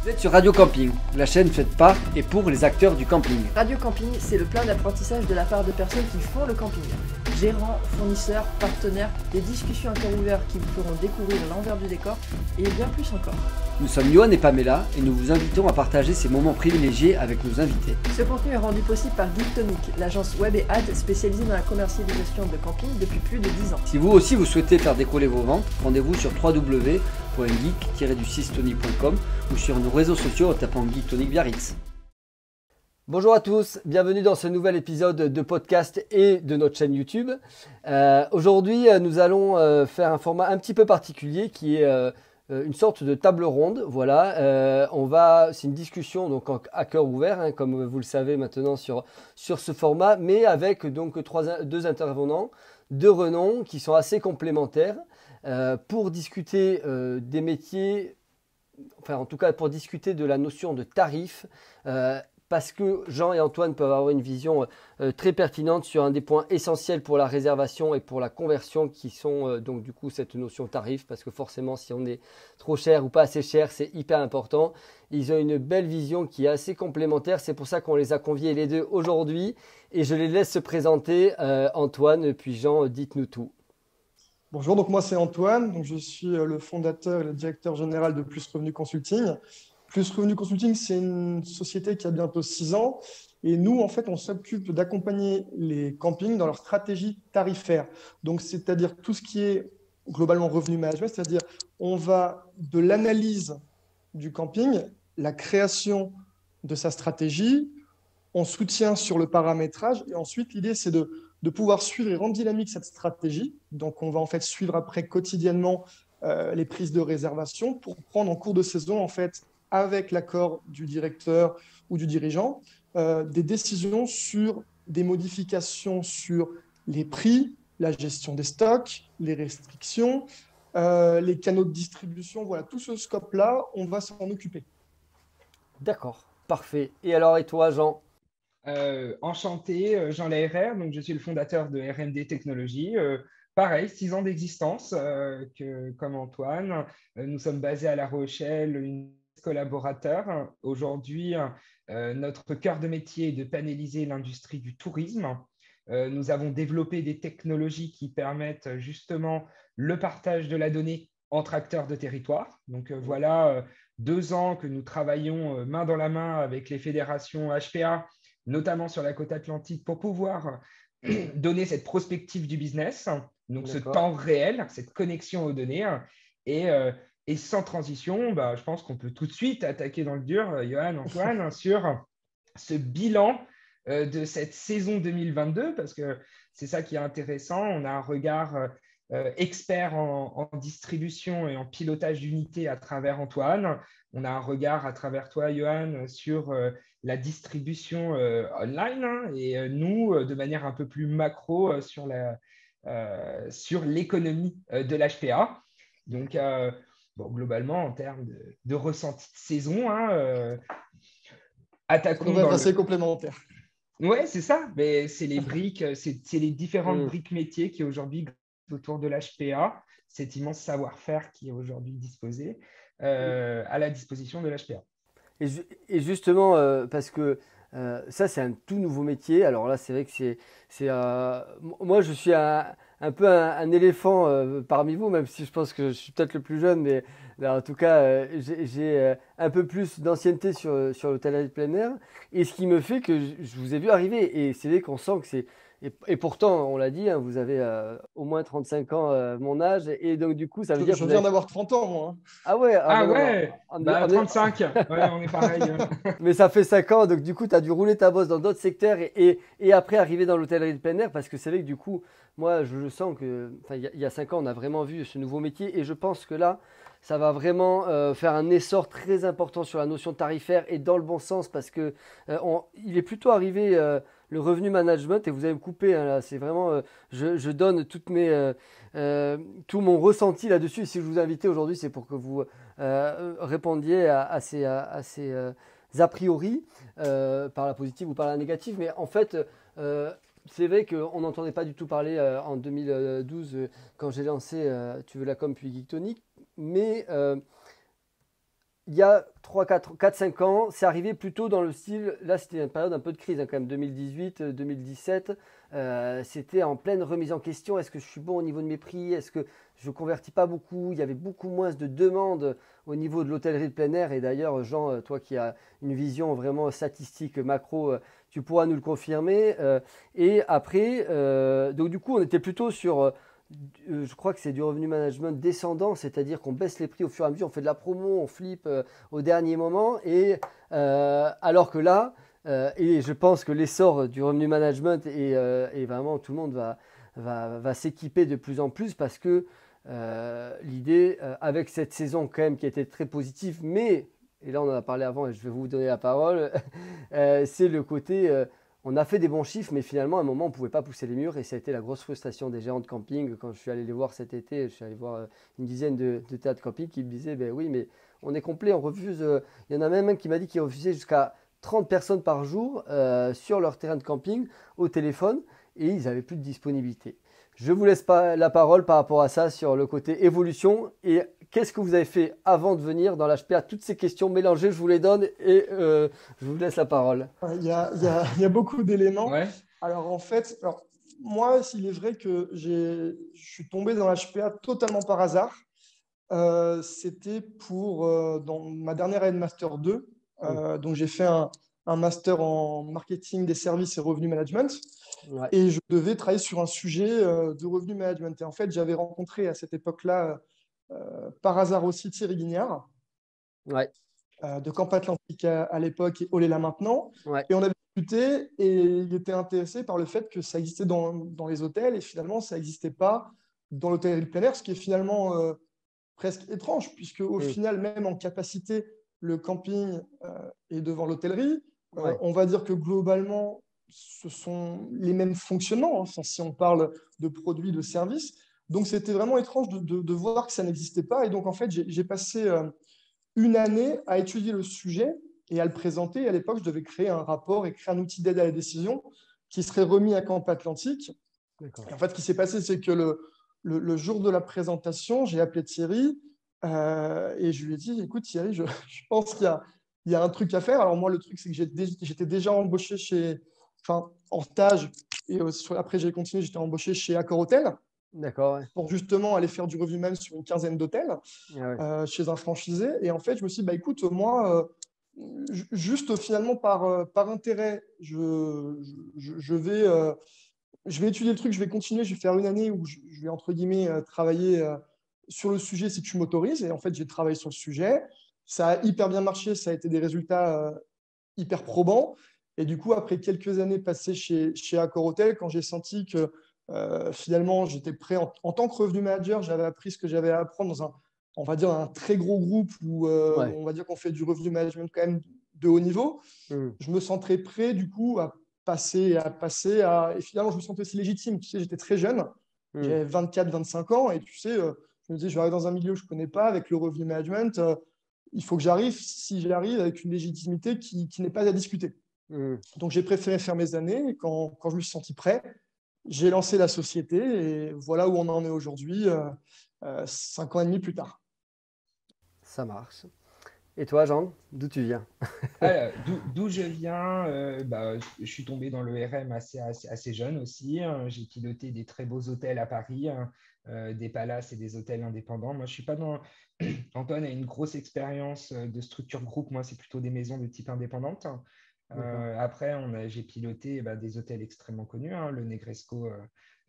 Vous êtes sur Radio Camping, la chaîne faite par et pour les acteurs du camping. Radio Camping, c'est le plein d'apprentissage de la part de personnes qui font le camping. Gérants, fournisseurs, partenaires, des discussions à cœur ouvert qui vous feront découvrir l'envers du décor et bien plus encore. Nous sommes Johan et Pamela et nous vous invitons à partager ces moments privilégiés avec nos invités. Ce contenu est rendu possible par Geektonic, l'agence web et ad spécialisée dans la commercialisation de camping depuis plus de 10 ans. Si vous aussi vous souhaitez faire décoller vos ventes, rendez-vous sur www.geek-tonic.com ou sur nos réseaux sociaux en tapant Geektonic Biarritz. Bonjour à tous, bienvenue dans ce nouvel épisode de podcast et de notre chaîne YouTube. Aujourd'hui, nous allons faire un format un petit peu particulier qui est une sorte de table ronde. Voilà, c'est une discussion donc à cœur ouvert, hein, comme vous le savez maintenant sur ce format, mais avec donc deux intervenants de renom qui sont assez complémentaires pour discuter des métiers, enfin en tout cas pour discuter de la notion de tarif. Parce que Jean et Antoine peuvent avoir une vision très pertinente sur un des points essentiels pour la réservation et pour la conversion qui sont donc du coup cette notion tarif, parce que forcément si on est trop cher ou pas assez cher, c'est hyper important. Ils ont une belle vision qui est assez complémentaire, c'est pour ça qu'on les a conviés les deux aujourd'hui et je les laisse se présenter. Antoine puis Jean, dites-nous tout. Bonjour, donc moi c'est Antoine, donc je suis le fondateur et le directeur général de Plus Revenu Consulting. Plus Revenu Consulting, c'est une société qui a bientôt 6 ans. Et nous, en fait, on s'occupe d'accompagner les campings dans leur stratégie tarifaire. Donc, c'est-à-dire tout ce qui est globalement revenu management, c'est-à-dire on va de l'analyse du camping, la création de sa stratégie, on soutient sur le paramétrage. Et ensuite, l'idée, c'est de pouvoir suivre et rendre dynamique cette stratégie. Donc, on va en fait suivre après quotidiennement les prises de réservation pour prendre en cours de saison, en fait, avec l'accord du directeur ou du dirigeant, des décisions sur des modifications sur les prix, la gestion des stocks, les restrictions, les canaux de distribution. Voilà, tout ce scope-là, on va s'en occuper. D'accord, parfait. Et alors, et toi, Jean ? Enchanté, Jean Laherrère, donc je suis le fondateur de RMD Technologies. Pareil, 6 ans d'existence comme Antoine. Nous sommes basés à La Rochelle, une collaborateurs. Aujourd'hui, notre cœur de métier est de panéliser l'industrie du tourisme. Nous avons développé des technologies qui permettent justement le partage de la donnée entre acteurs de territoire. Donc voilà 2 ans que nous travaillons main dans la main avec les fédérations HPA, notamment sur la côte atlantique, pour pouvoir donner cette prospective du business, donc ce temps réel, cette connexion aux données. Et sans transition, je pense qu'on peut tout de suite attaquer dans le dur, Johan, Antoine, sur ce bilan de cette saison 2022, parce que c'est ça qui est intéressant. On a un regard expert en distribution et en pilotage d'unités à travers Antoine. On a un regard à travers toi, Johan, sur la distribution online, hein, et nous, de manière un peu plus macro, sur l'économie de l'HPA. Donc, globalement, en termes de ressenti de saison, hein, attaquons dans assez complémentaire. Oui, c'est ça. Mais c'est les briques, c'est les différentes briques métiers qui aujourd'hui autour de l'HPA, cet immense savoir-faire qui est aujourd'hui disposé à la disposition de l'HPA. Et justement, parce que ça, c'est un tout nouveau métier. Alors là, c'est vrai que moi, je suis un peu un éléphant parmi vous, même si je pense que je suis peut-être le plus jeune, mais là, en tout cas, j'ai un peu plus d'ancienneté sur l'hôtellerie de plein air. Et ce qui me fait que je vous ai vu arriver. Et c'est vrai qu'on sent que c'est... Et pourtant, on l'a dit, hein, vous avez au moins 35 ans, mon âge. Et donc, du coup, ça veut dire que je viens d'avoir 30 ans, moi. Ah ouais, 35. Ouais, on est pareil. Mais ça fait 5 ans, donc du coup, tu as dû rouler ta bosse dans d'autres secteurs et après arriver dans l'hôtellerie de plein air, parce que c'est vrai que du coup, moi, je sens que, il y a 5 ans, on a vraiment vu ce nouveau métier et je pense que là, ça va vraiment faire un essor très important sur la notion tarifaire et dans le bon sens, parce que il est plutôt arrivé le revenu management, et vous allez me couper, hein, là, c'est vraiment, je donne tout mon ressenti là-dessus. Si je vous ai invité aujourd'hui, c'est pour que vous répondiez à ces a priori, par la positive ou par la négative, mais en fait, c'est vrai qu'on n'entendait pas du tout parler en 2012 quand j'ai lancé Tu veux la com puis Geektonic, mais il y a 4-5 ans, c'est arrivé plutôt dans le style, là c'était une période un peu de crise, hein, quand même, 2018-2017, c'était en pleine remise en question. Est-ce que je suis bon au niveau de mes prix? Est-ce que je ne convertis pas beaucoup? Il y avait beaucoup moins de demandes au niveau de l'hôtellerie de plein air. Et d'ailleurs, Jean, toi qui as une vision vraiment statistique, macro, tu pourras nous le confirmer. Et après, donc du coup, on était plutôt sur... je crois que c'est du revenu management descendant, c'est-à-dire qu'on baisse les prix au fur et à mesure, on fait de la promo, on flippe au dernier moment, et alors que là, et je pense que l'essor du revenu management est vraiment, tout le monde va s'équiper de plus en plus parce que l'idée, avec cette saison quand même qui a été très positive, mais, et là on en a parlé avant et je vais vous donner la parole, c'est le côté... on a fait des bons chiffres, mais finalement, à un moment, on ne pouvait pas pousser les murs. Et ça a été la grosse frustration des gérants de camping. Quand je suis allé les voir cet été, je suis allé voir une dizaine de théâtres de camping qui me disaient, ben oui, mais on est complet, on refuse. Il y en a même un qui m'a dit qu'il refusait jusqu'à 30 personnes par jour sur leur terrain de camping au téléphone. Et ils n'avaient plus de disponibilité. Je vous laisse pas la parole par rapport à ça sur le côté évolution. Et qu'est-ce que vous avez fait avant de venir dans l'HPA? Toutes ces questions mélangées, je vous les donne et je vous laisse la parole. Il y a beaucoup d'éléments. Ouais. Alors, en fait, moi, il est vrai que je suis tombé dans l'HPA totalement par hasard. C'était dans ma dernière année de Master 2. Donc, j'ai fait un master en marketing des services et revenu management. Ouais. Et je devais travailler sur un sujet de revenu management. Et en fait, j'avais rencontré à cette époque-là, par hasard aussi, Thierry Guignard, Ouais. de Camp Atlantique à l'époque et Oléla maintenant. Ouais. Et on avait discuté et il était intéressé par le fait que ça existait dans les hôtels et finalement, ça n'existait pas dans l'hôtellerie de plein air, ce qui est finalement presque étrange, puisque au final, même en capacité, le camping est devant l'hôtellerie. Ouais. On va dire que globalement, ce sont les mêmes fonctionnements, hein, si on parle de produits, de services. Donc, c'était vraiment étrange de voir que ça n'existait pas. Et donc, en fait, j'ai passé une année à étudier le sujet et à le présenter. Et à l'époque, je devais créer un rapport et créer un outil d'aide à la décision qui serait remis à Camp Atlantique. Et en fait, ce qui s'est passé, c'est que le jour de la présentation, j'ai appelé Thierry et je lui ai dit, écoute Thierry, je pense qu'il y a un truc à faire. Alors moi, le truc, c'est que j'étais déjà embauché en stage et après j'ai continué, j'étais embauché chez Accor Hotel. D'accord. Ouais. Pour justement aller faire du revenu même sur une quinzaine d'hôtels chez un franchisé. Et en fait, je me suis dit, bah, écoute, moi, juste finalement par intérêt, je vais étudier le truc, je vais continuer, je vais faire une année où je vais, entre guillemets, travailler sur le sujet si tu m'autorises. Et en fait, j'ai travaillé sur le sujet. Ça a hyper bien marché, ça a été des résultats hyper probants. Et du coup, après quelques années passées chez Accor Hotel, quand j'ai senti que finalement, j'étais prêt en tant que revenu manager, j'avais appris ce que j'avais à apprendre on va dire, un très gros groupe où on va dire qu'on fait du revenu management quand même de haut niveau. Je me sentais prêt du coup à passer à... Et finalement, je me sentais aussi légitime. Tu sais, j'étais très jeune, j'avais 24-25 ans et tu sais, je me disais, je vais arriver dans un milieu que je ne connais pas avec le revenu management. Il faut que j'arrive, si j'arrive, avec une légitimité qui n'est pas à discuter. Donc, j'ai préféré faire mes années et quand je me suis senti prêt, j'ai lancé la société et voilà où on en est aujourd'hui, 5 ans et demi plus tard. Ça marche. Et toi, Jean, d'où tu viens? Alors, d'où je viens, je suis tombé dans le RM assez jeune aussi. Hein. J'ai piloté des très beaux hôtels à Paris, des palaces et des hôtels indépendants. Moi, je suis pas dans... Antoine a une grosse expérience de structure groupe. Moi, c'est plutôt des maisons de type indépendante. Après, j'ai piloté des hôtels extrêmement connus, hein, le Negresco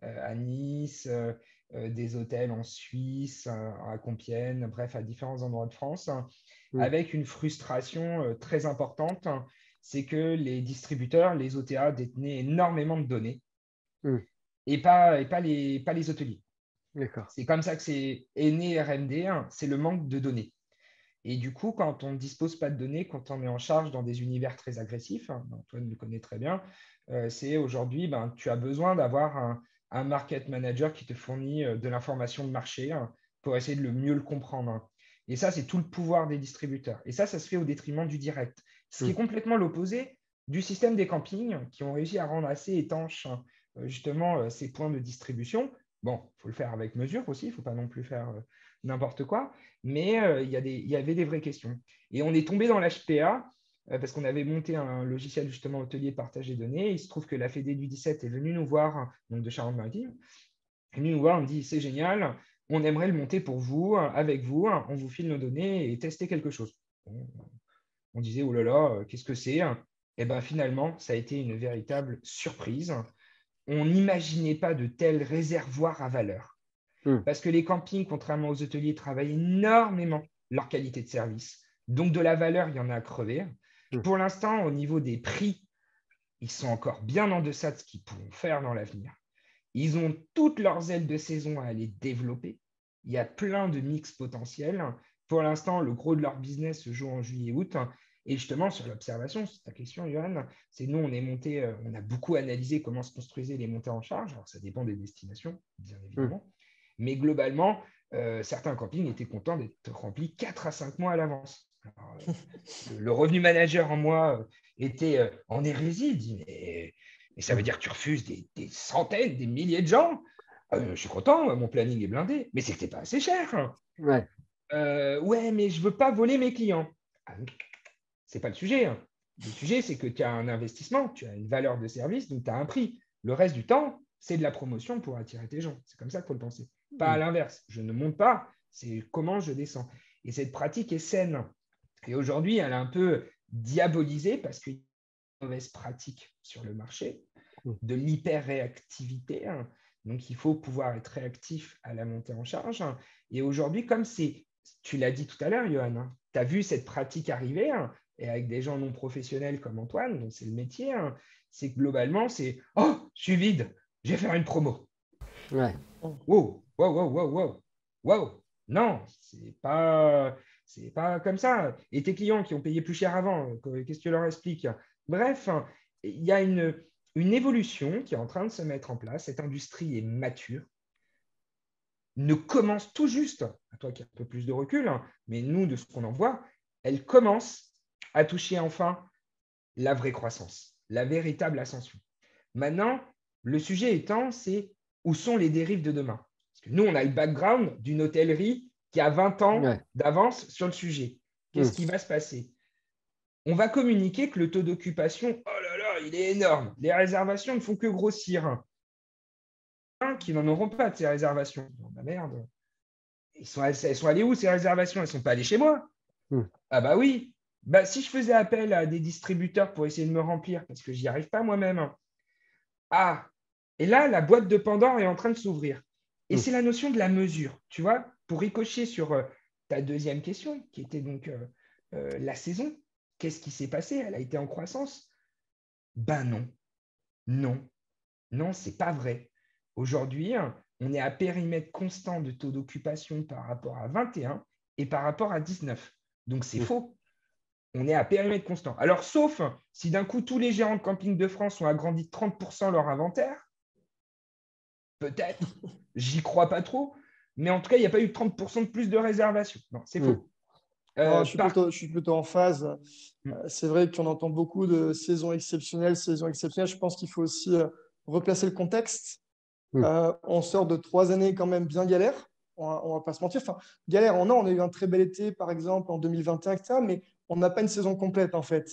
à Nice, des hôtels en Suisse, à Compiègne, bref, à différents endroits de France, avec une frustration très importante, c'est que les distributeurs, les OTA, détenaient énormément de données et pas les hôteliers. C'est comme ça que est né RMD, hein, c'est le manque de données. Et du coup, quand on ne dispose pas de données, quand on est en charge dans des univers très agressifs, hein, Antoine le connaît très bien, c'est aujourd'hui, tu as besoin d'avoir un market manager qui te fournit de l'information de marché pour essayer de mieux le comprendre. Et ça, c'est tout le pouvoir des distributeurs. Et ça se fait au détriment du direct. Ce qui est complètement l'opposé du système des campings qui ont réussi à rendre assez étanches justement ces points de distribution. Bon, il faut le faire avec mesure aussi, il ne faut pas non plus faire n'importe quoi, mais il y avait des vraies questions. Et on est tombé dans l'HPA parce qu'on avait monté un logiciel justement hôtelier de partage des données. Il se trouve que la Fédé du 17 est venue nous voir, donc de Charente-Maritime, est venue nous voir, on me dit c'est génial, on aimerait le monter pour vous, avec vous, on vous file nos données et tester quelque chose. On disait oh là là, qu'est-ce que c'est? Et bien finalement, ça a été une véritable surprise. On n'imaginait pas de tels réservoirs à valeur. Parce que les campings, contrairement aux hôteliers, travaillent énormément leur qualité de service. Donc, de la valeur, il y en a à crever. Pour l'instant, au niveau des prix, ils sont encore bien en deçà de ce qu'ils pourront faire dans l'avenir. Ils ont toutes leurs ailes de saison à aller développer. Il y a plein de mix potentiels. Pour l'instant, le gros de leur business se joue en juillet-août. Et justement, sur l'observation, c'est ta question, Johan, c'est nous, on a beaucoup analysé comment se construisaient les montées en charge. Alors, ça dépend des destinations, bien évidemment. Mais globalement, certains campings étaient contents d'être remplis 4 à 5 mois à l'avance. Alors, le revenu manager en moi était en hérésie. Il dit, mais ça veut dire que tu refuses des centaines, des milliers de gens. Je suis content, mon planning est blindé. Mais c'est que tu n'es pas assez cher. Ouais. Ouais, mais je ne veux pas voler mes clients. Ce n'est pas le sujet. Le sujet, c'est que tu as un investissement, tu as une valeur de service, donc tu as un prix. Le reste du temps, c'est de la promotion pour attirer tes gens. C'est comme ça qu'il faut le penser. Pas à l'inverse. Je ne monte pas, c'est comment je descends. Et cette pratique est saine. Et aujourd'hui, elle est un peu diabolisée parce qu'il y a une mauvaise pratique sur le marché, de l'hyper-réactivité. Donc, il faut pouvoir être réactif à la montée en charge. Et aujourd'hui, comme tu l'as dit tout à l'heure, Johan, tu as vu cette pratique arriver, et avec des gens non professionnels comme Antoine, dont c'est le métier, c'est que globalement, c'est « Oh, je suis vide, je vais faire une promo. » Ouais. Wow, wow, wow, wow, wow, wow. Non, c'est pas comme ça. Et tes clients qui ont payé plus cher avant, qu'est-ce que tu leur expliques? Bref, il y a une évolution qui est en train de se mettre en place. Cette industrie est mature, ne commence tout juste, à toi qui as un peu plus de recul, mais nous, de ce qu'on en voit, elle commence à toucher enfin la vraie croissance, la véritable ascension. Maintenant, le sujet étant, c'est où sont les dérives de demain? Parce que nous, on a le background d'une hôtellerie qui a 20 ans d'avance sur le sujet. Qu'est-ce qui va se passer? On va communiquer que le taux d'occupation, oh là là, il est énorme. Les réservations ne font que grossir. Qui n'en auront pas de ces réservations. Oh, bah merde. Elles sont allées où ces réservations? Elles ne sont pas allées chez moi. Ah bah oui. Bah, si je faisais appel à des distributeurs pour essayer de me remplir, parce que je n'y arrive pas moi-même. Ah, et là, la boîte de Pandore est en train de s'ouvrir. Et c'est la notion de la mesure, tu vois, pour ricocher sur ta deuxième question, qui était donc la saison. Qu'est-ce qui s'est passé? Elle a été en croissance? Ben non. Non, ce n'est pas vrai. Aujourd'hui, on est à périmètre constant de taux d'occupation par rapport à 21 et par rapport à 19. Donc, c'est faux. On est à périmètre constant. Alors, sauf si d'un coup, tous les gérants de camping de France ont agrandi de 30% leur inventaire, peut-être, j'y crois pas trop, mais en tout cas, il n'y a pas eu 30% de plus de réservations. Non, c'est faux. Je suis plutôt en phase. C'est vrai qu'on entend beaucoup de saisons exceptionnelles. Je pense qu'il faut aussi replacer le contexte. On sort de 3 années quand même bien galères. On va pas se mentir. Enfin, galère, on a eu un très bel été, par exemple, en 2021, etc., mais on n'a pas une saison complète, en fait.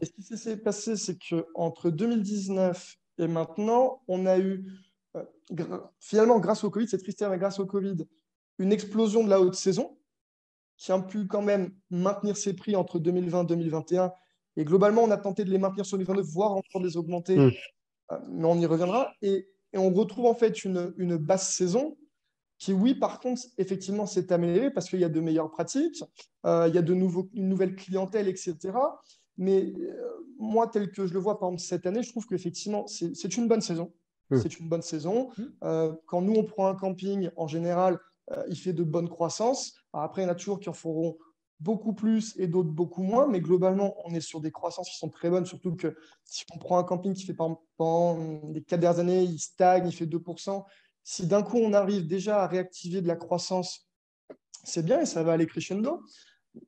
Et ce qui s'est passé, c'est qu'entre 2019 et maintenant, on a eu, finalement, grâce au Covid, c'est triste, mais grâce au Covid, une explosion de la haute saison qui a pu quand même maintenir ses prix entre 2020 et 2021. Et globalement, on a tenté de les maintenir sur 2029, voire encore de les augmenter, mais on y reviendra. Et on retrouve en fait une basse saison qui, oui, par contre, effectivement, s'est améliorée parce qu'il y a de meilleures pratiques, il y a une nouvelle clientèle, etc. Mais moi, tel que je le vois, par exemple, cette année, je trouve qu'effectivement, c'est une bonne saison. C'est une bonne saison. Quand nous, on prend un camping, en général, il fait de bonnes croissances. Alors après, il y en a toujours qui en feront beaucoup plus et d'autres beaucoup moins, mais globalement, on est sur des croissances qui sont très bonnes, surtout que si on prend un camping qui fait pendant les 4 dernières années, il stagne, il fait 2%. Si d'un coup, on arrive déjà à réactiver de la croissance, c'est bien et ça va aller crescendo.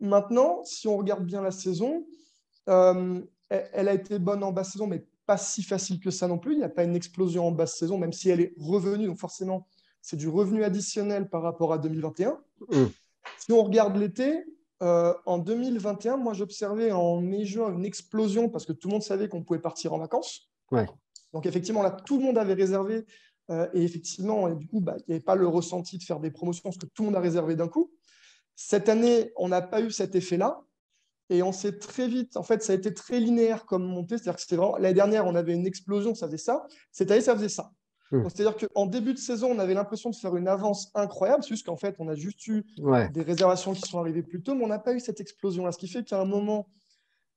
Maintenant, si on regarde bien la saison, elle a été bonne en basse saison, mais pas si facile que ça non plus. Il n'y a pas une explosion en basse saison, même si elle est revenue. Donc forcément, c'est du revenu additionnel par rapport à 2021. Mmh. Si on regarde l'été, en 2021, moi j'observais en mai-juin une explosion parce que tout le monde savait qu'on pouvait partir en vacances. Ouais. Donc effectivement, là, tout le monde avait réservé. Et effectivement, du coup, il n'y avait pas le ressenti de faire des promotions parce que tout le monde a réservé d'un coup. Cette année, on n'a pas eu cet effet-là. Et on s'est très vite, en fait, ça a été très linéaire comme montée. C'est-à-dire que c'était vraiment, l'année dernière, on avait une explosion, ça faisait ça. Cette année, ça faisait ça. Donc, c'est-à-dire qu'en début de saison, on avait l'impression de faire une avance incroyable. C'est juste qu'en fait, on a juste eu Ouais. des réservations qui sont arrivées plus tôt, mais on n'a pas eu cette explosion-là. Ce qui fait qu'à un moment,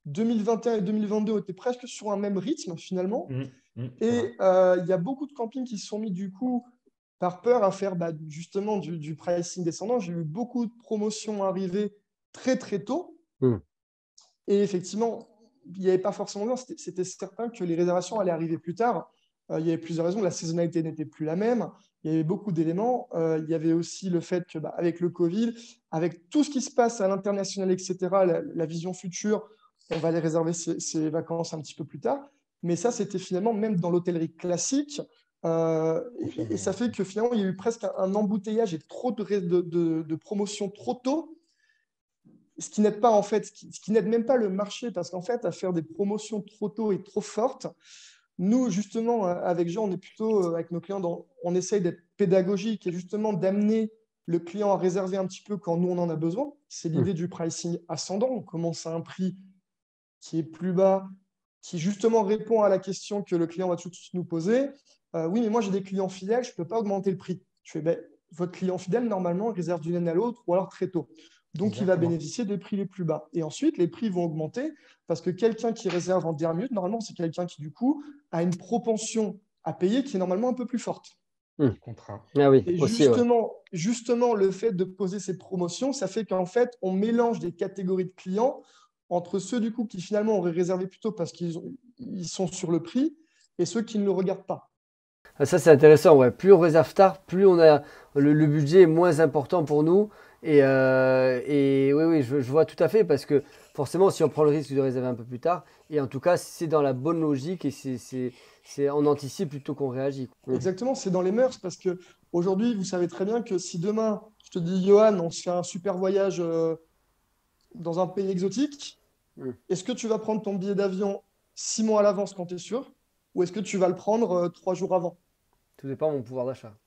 2021 et 2022 étaient presque sur un même rythme finalement. Et il y a beaucoup de campings qui se sont mis du coup par peur à faire justement du pricing descendant. J'ai eu beaucoup de promotions arriver très très tôt. Et effectivement, il n'y avait pas forcément besoin. C'était certain que les réservations allaient arriver plus tard. Il y avait plusieurs raisons. La saisonnalité n'était plus la même. Il y avait beaucoup d'éléments. Il y avait aussi le fait que, avec le Covid, avec tout ce qui se passe à l'international, etc., la vision future, on va aller réserver ces vacances un petit peu plus tard. Mais ça, c'était finalement même dans l'hôtellerie classique. Et ça fait que finalement, il y a eu presque un embouteillage et trop de promotions trop tôt. Ce qui n'aide pas en fait, ce qui n'aide même pas le marché, parce qu'en fait, à faire des promotions trop tôt et trop fortes, nous, justement, avec Jean, on est plutôt, avec nos clients, on essaye d'être pédagogique et justement d'amener le client à réserver un petit peu quand nous, on en a besoin. C'est l'idée du pricing ascendant. On commence à un prix qui est plus bas, qui justement répond à la question que le client va tout de suite nous poser. Oui, mais moi, j'ai des clients fidèles, je ne peux pas augmenter le prix. Je fais, votre client fidèle, normalement, il réserve d'une année à l'autre ou alors très tôt. Donc, il va bénéficier des prix les plus bas. Et ensuite, les prix vont augmenter parce que quelqu'un qui réserve en dernière minute, normalement, c'est quelqu'un qui, du coup, a une propension à payer qui est normalement un peu plus forte. Contrat. Ah oui, Et aussi, justement, le fait de poser ces promotions, ça fait qu'en fait, on mélange des catégories de clients entre ceux, du coup, qui finalement auraient réservé plus tôt parce qu'ils sont sur le prix et ceux qui ne le regardent pas. Ça, c'est intéressant. Ouais. Plus on réserve tard, plus on a le budget est moins important pour nous. Et oui, je vois tout à fait parce que forcément, si on prend le risque de réserver un peu plus tard, et en tout cas, c'est dans la bonne logique et on anticipe plutôt qu'on réagit. Exactement, c'est dans les mœurs parce que aujourd'hui, vous savez très bien que si demain, je te dis, Johan, on se fait un super voyage dans un pays exotique, est-ce que tu vas prendre ton billet d'avion 6 mois à l'avance quand tu es sûr, ou est-ce que tu vas le prendre 3 jours avant? Tout dépend de mon pouvoir d'achat.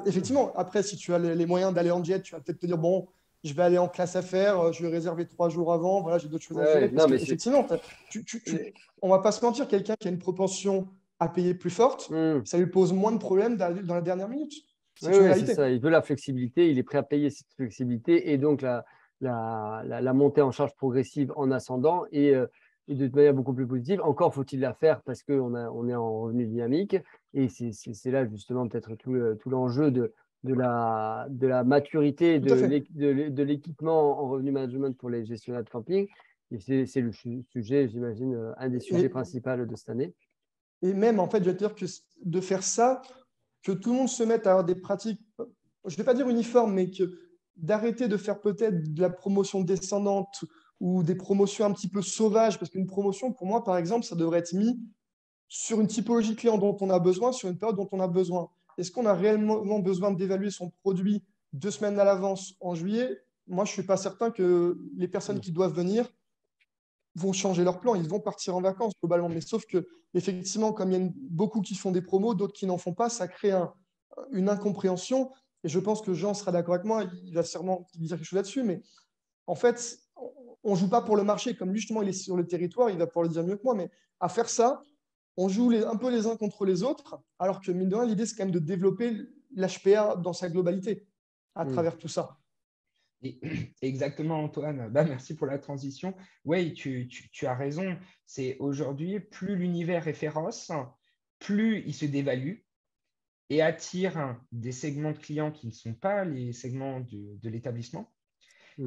Effectivement, après, si tu as les moyens d'aller en jet, tu vas peut-être te dire, bon, je vais aller en classe affaires, je vais réserver 3 jours avant, voilà, j'ai d'autres choses à gérer. Parce qu'effectivement, on ne va pas se mentir, quelqu'un qui a une propension à payer plus forte, ça lui pose moins de problèmes d'aller dans la dernière minute. C'est ça. Il veut la flexibilité, il est prêt à payer cette flexibilité et donc la montée en charge progressive en ascendant et de manière beaucoup plus positive. Encore faut-il la faire parce qu'on est en revenu dynamique et c'est là justement peut-être tout l'enjeu de la maturité de l'équipement en revenu management pour les gestionnaires de camping. Et c'est le sujet, j'imagine, un des sujets principaux de cette année. Et même, en fait, je vais te dire que de faire ça, que tout le monde se mette à avoir des pratiques, je ne vais pas dire uniformes, mais d'arrêter de faire peut-être de la promotion descendante ou des promotions un petit peu sauvages, parce qu'une promotion, pour moi, par exemple, ça devrait être mis sur une typologie client dont on a besoin, sur une période dont on a besoin. Est-ce qu'on a réellement besoin d'évaluer son produit 2 semaines à l'avance en juillet? Moi, je ne suis pas certain que les personnes qui doivent venir vont changer leur plan, ils vont partir en vacances globalement. Mais sauf que, effectivement, comme il y a beaucoup qui font des promos, d'autres qui n'en font pas, ça crée une incompréhension. Et je pense que Jean sera d'accord avec moi, il va sûrement dire quelque chose là-dessus. Mais en fait, on ne joue pas pour le marché. Comme lui, justement, il est sur le territoire, il va pouvoir le dire mieux que moi. Mais à faire ça, on joue un peu les uns contre les autres. Alors que, mine de rien, l'idée, c'est quand même de développer l'HPA dans sa globalité à travers tout ça. Exactement, Antoine. Merci pour la transition. Oui, tu as raison. C'est aujourd'hui, plus l'univers est féroce, plus il se dévalue et attire des segments de clients qui ne sont pas les segments de l'établissement.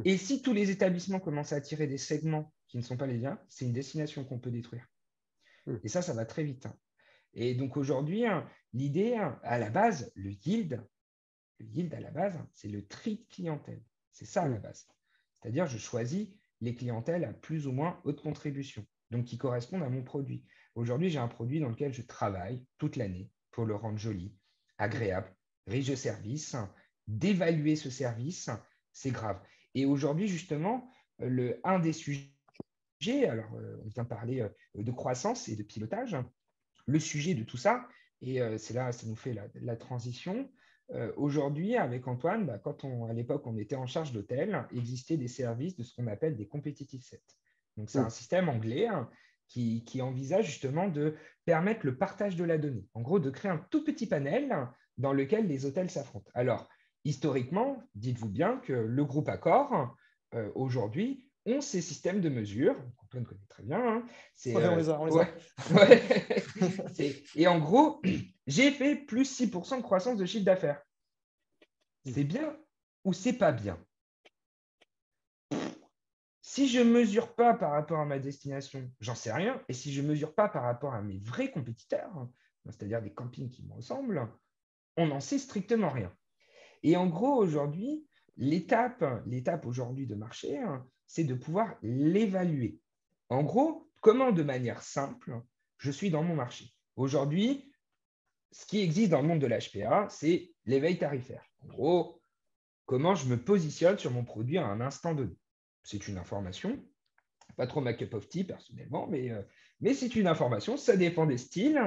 Et si tous les établissements commencent à attirer des segments qui ne sont pas les liens, c'est une destination qu'on peut détruire. Et ça va très vite. Et donc aujourd'hui, l'idée à la base, le yield à la base, c'est le tri de clientèle. C'est ça à la base. C'est-à-dire, je choisis les clientèles à plus ou moins haute contribution, donc qui correspondent à mon produit. Aujourd'hui, j'ai un produit dans lequel je travaille toute l'année pour le rendre joli, agréable, riche de services d'évaluer ce service, c'est grave. Et aujourd'hui, justement, un des sujets, alors on vient parler de croissance et de pilotage, le sujet de tout ça, et c'est là, ça nous fait la transition. Aujourd'hui, avec Antoine, à l'époque, on était en charge d'hôtel, il existait des services de ce qu'on appelle des competitive sets. Donc, c'est un système anglais qui envisage justement de permettre le partage de la donnée. En gros, de créer un tout petit panel dans lequel les hôtels s'affrontent. Alors, historiquement, dites-vous bien que le groupe Accor, aujourd'hui, ont ces systèmes de mesure. Antoine connaît très bien. Hein. On les a. Ouais. Et en gros, j'ai fait plus 6% de croissance de chiffre d'affaires. C'est bien ou c'est pas bien? Si je ne mesure pas par rapport à ma destination, j'en sais rien. Et si je ne mesure pas par rapport à mes vrais compétiteurs, c'est-à-dire des campings qui me ressemblent, on n'en sait strictement rien. Et en gros, aujourd'hui, l'étape aujourd'hui de marché, c'est de pouvoir l'évaluer. En gros, comment de manière simple, je suis dans mon marché. Aujourd'hui, ce qui existe dans le monde de l'HPA, c'est l'éveil tarifaire. En gros, comment je me positionne sur mon produit à un instant donné. C'est une information, pas trop ma cup of tea personnellement, mais c'est une information, ça dépend des styles.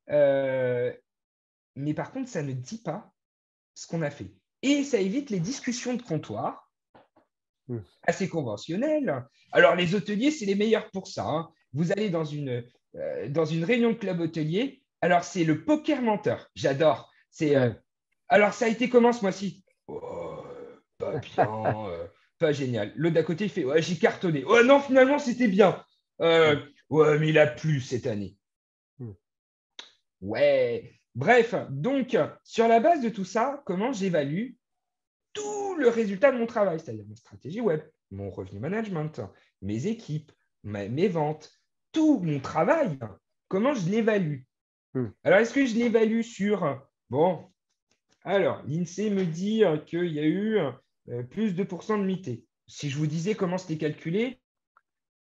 Mais par contre, ça ne dit pas ce qu'on a fait. Et ça évite les discussions de comptoir assez conventionnelles. Alors, les hôteliers, c'est les meilleurs pour ça. Hein. Vous allez dans une réunion de club hôtelier, alors c'est le poker menteur. J'adore. Alors, ça a été comment ce mois-ci? Pas bien, pas génial. L'autre d'à côté, il fait ouais, j'ai cartonné. Oh non, finalement, c'était bien. Ouais, mais il a plu cette année. Ouais. Bref, donc, sur la base de tout ça, comment j'évalue tout le résultat de mon travail, c'est-à-dire ma stratégie web, mon revenu management, mes équipes, mes ventes, tout mon travail, comment je l'évalue? Alors, est-ce que je l'évalue sur, alors, l'INSEE me dit qu'il y a eu plus de % de nuitées. Si je vous disais comment c'était calculé,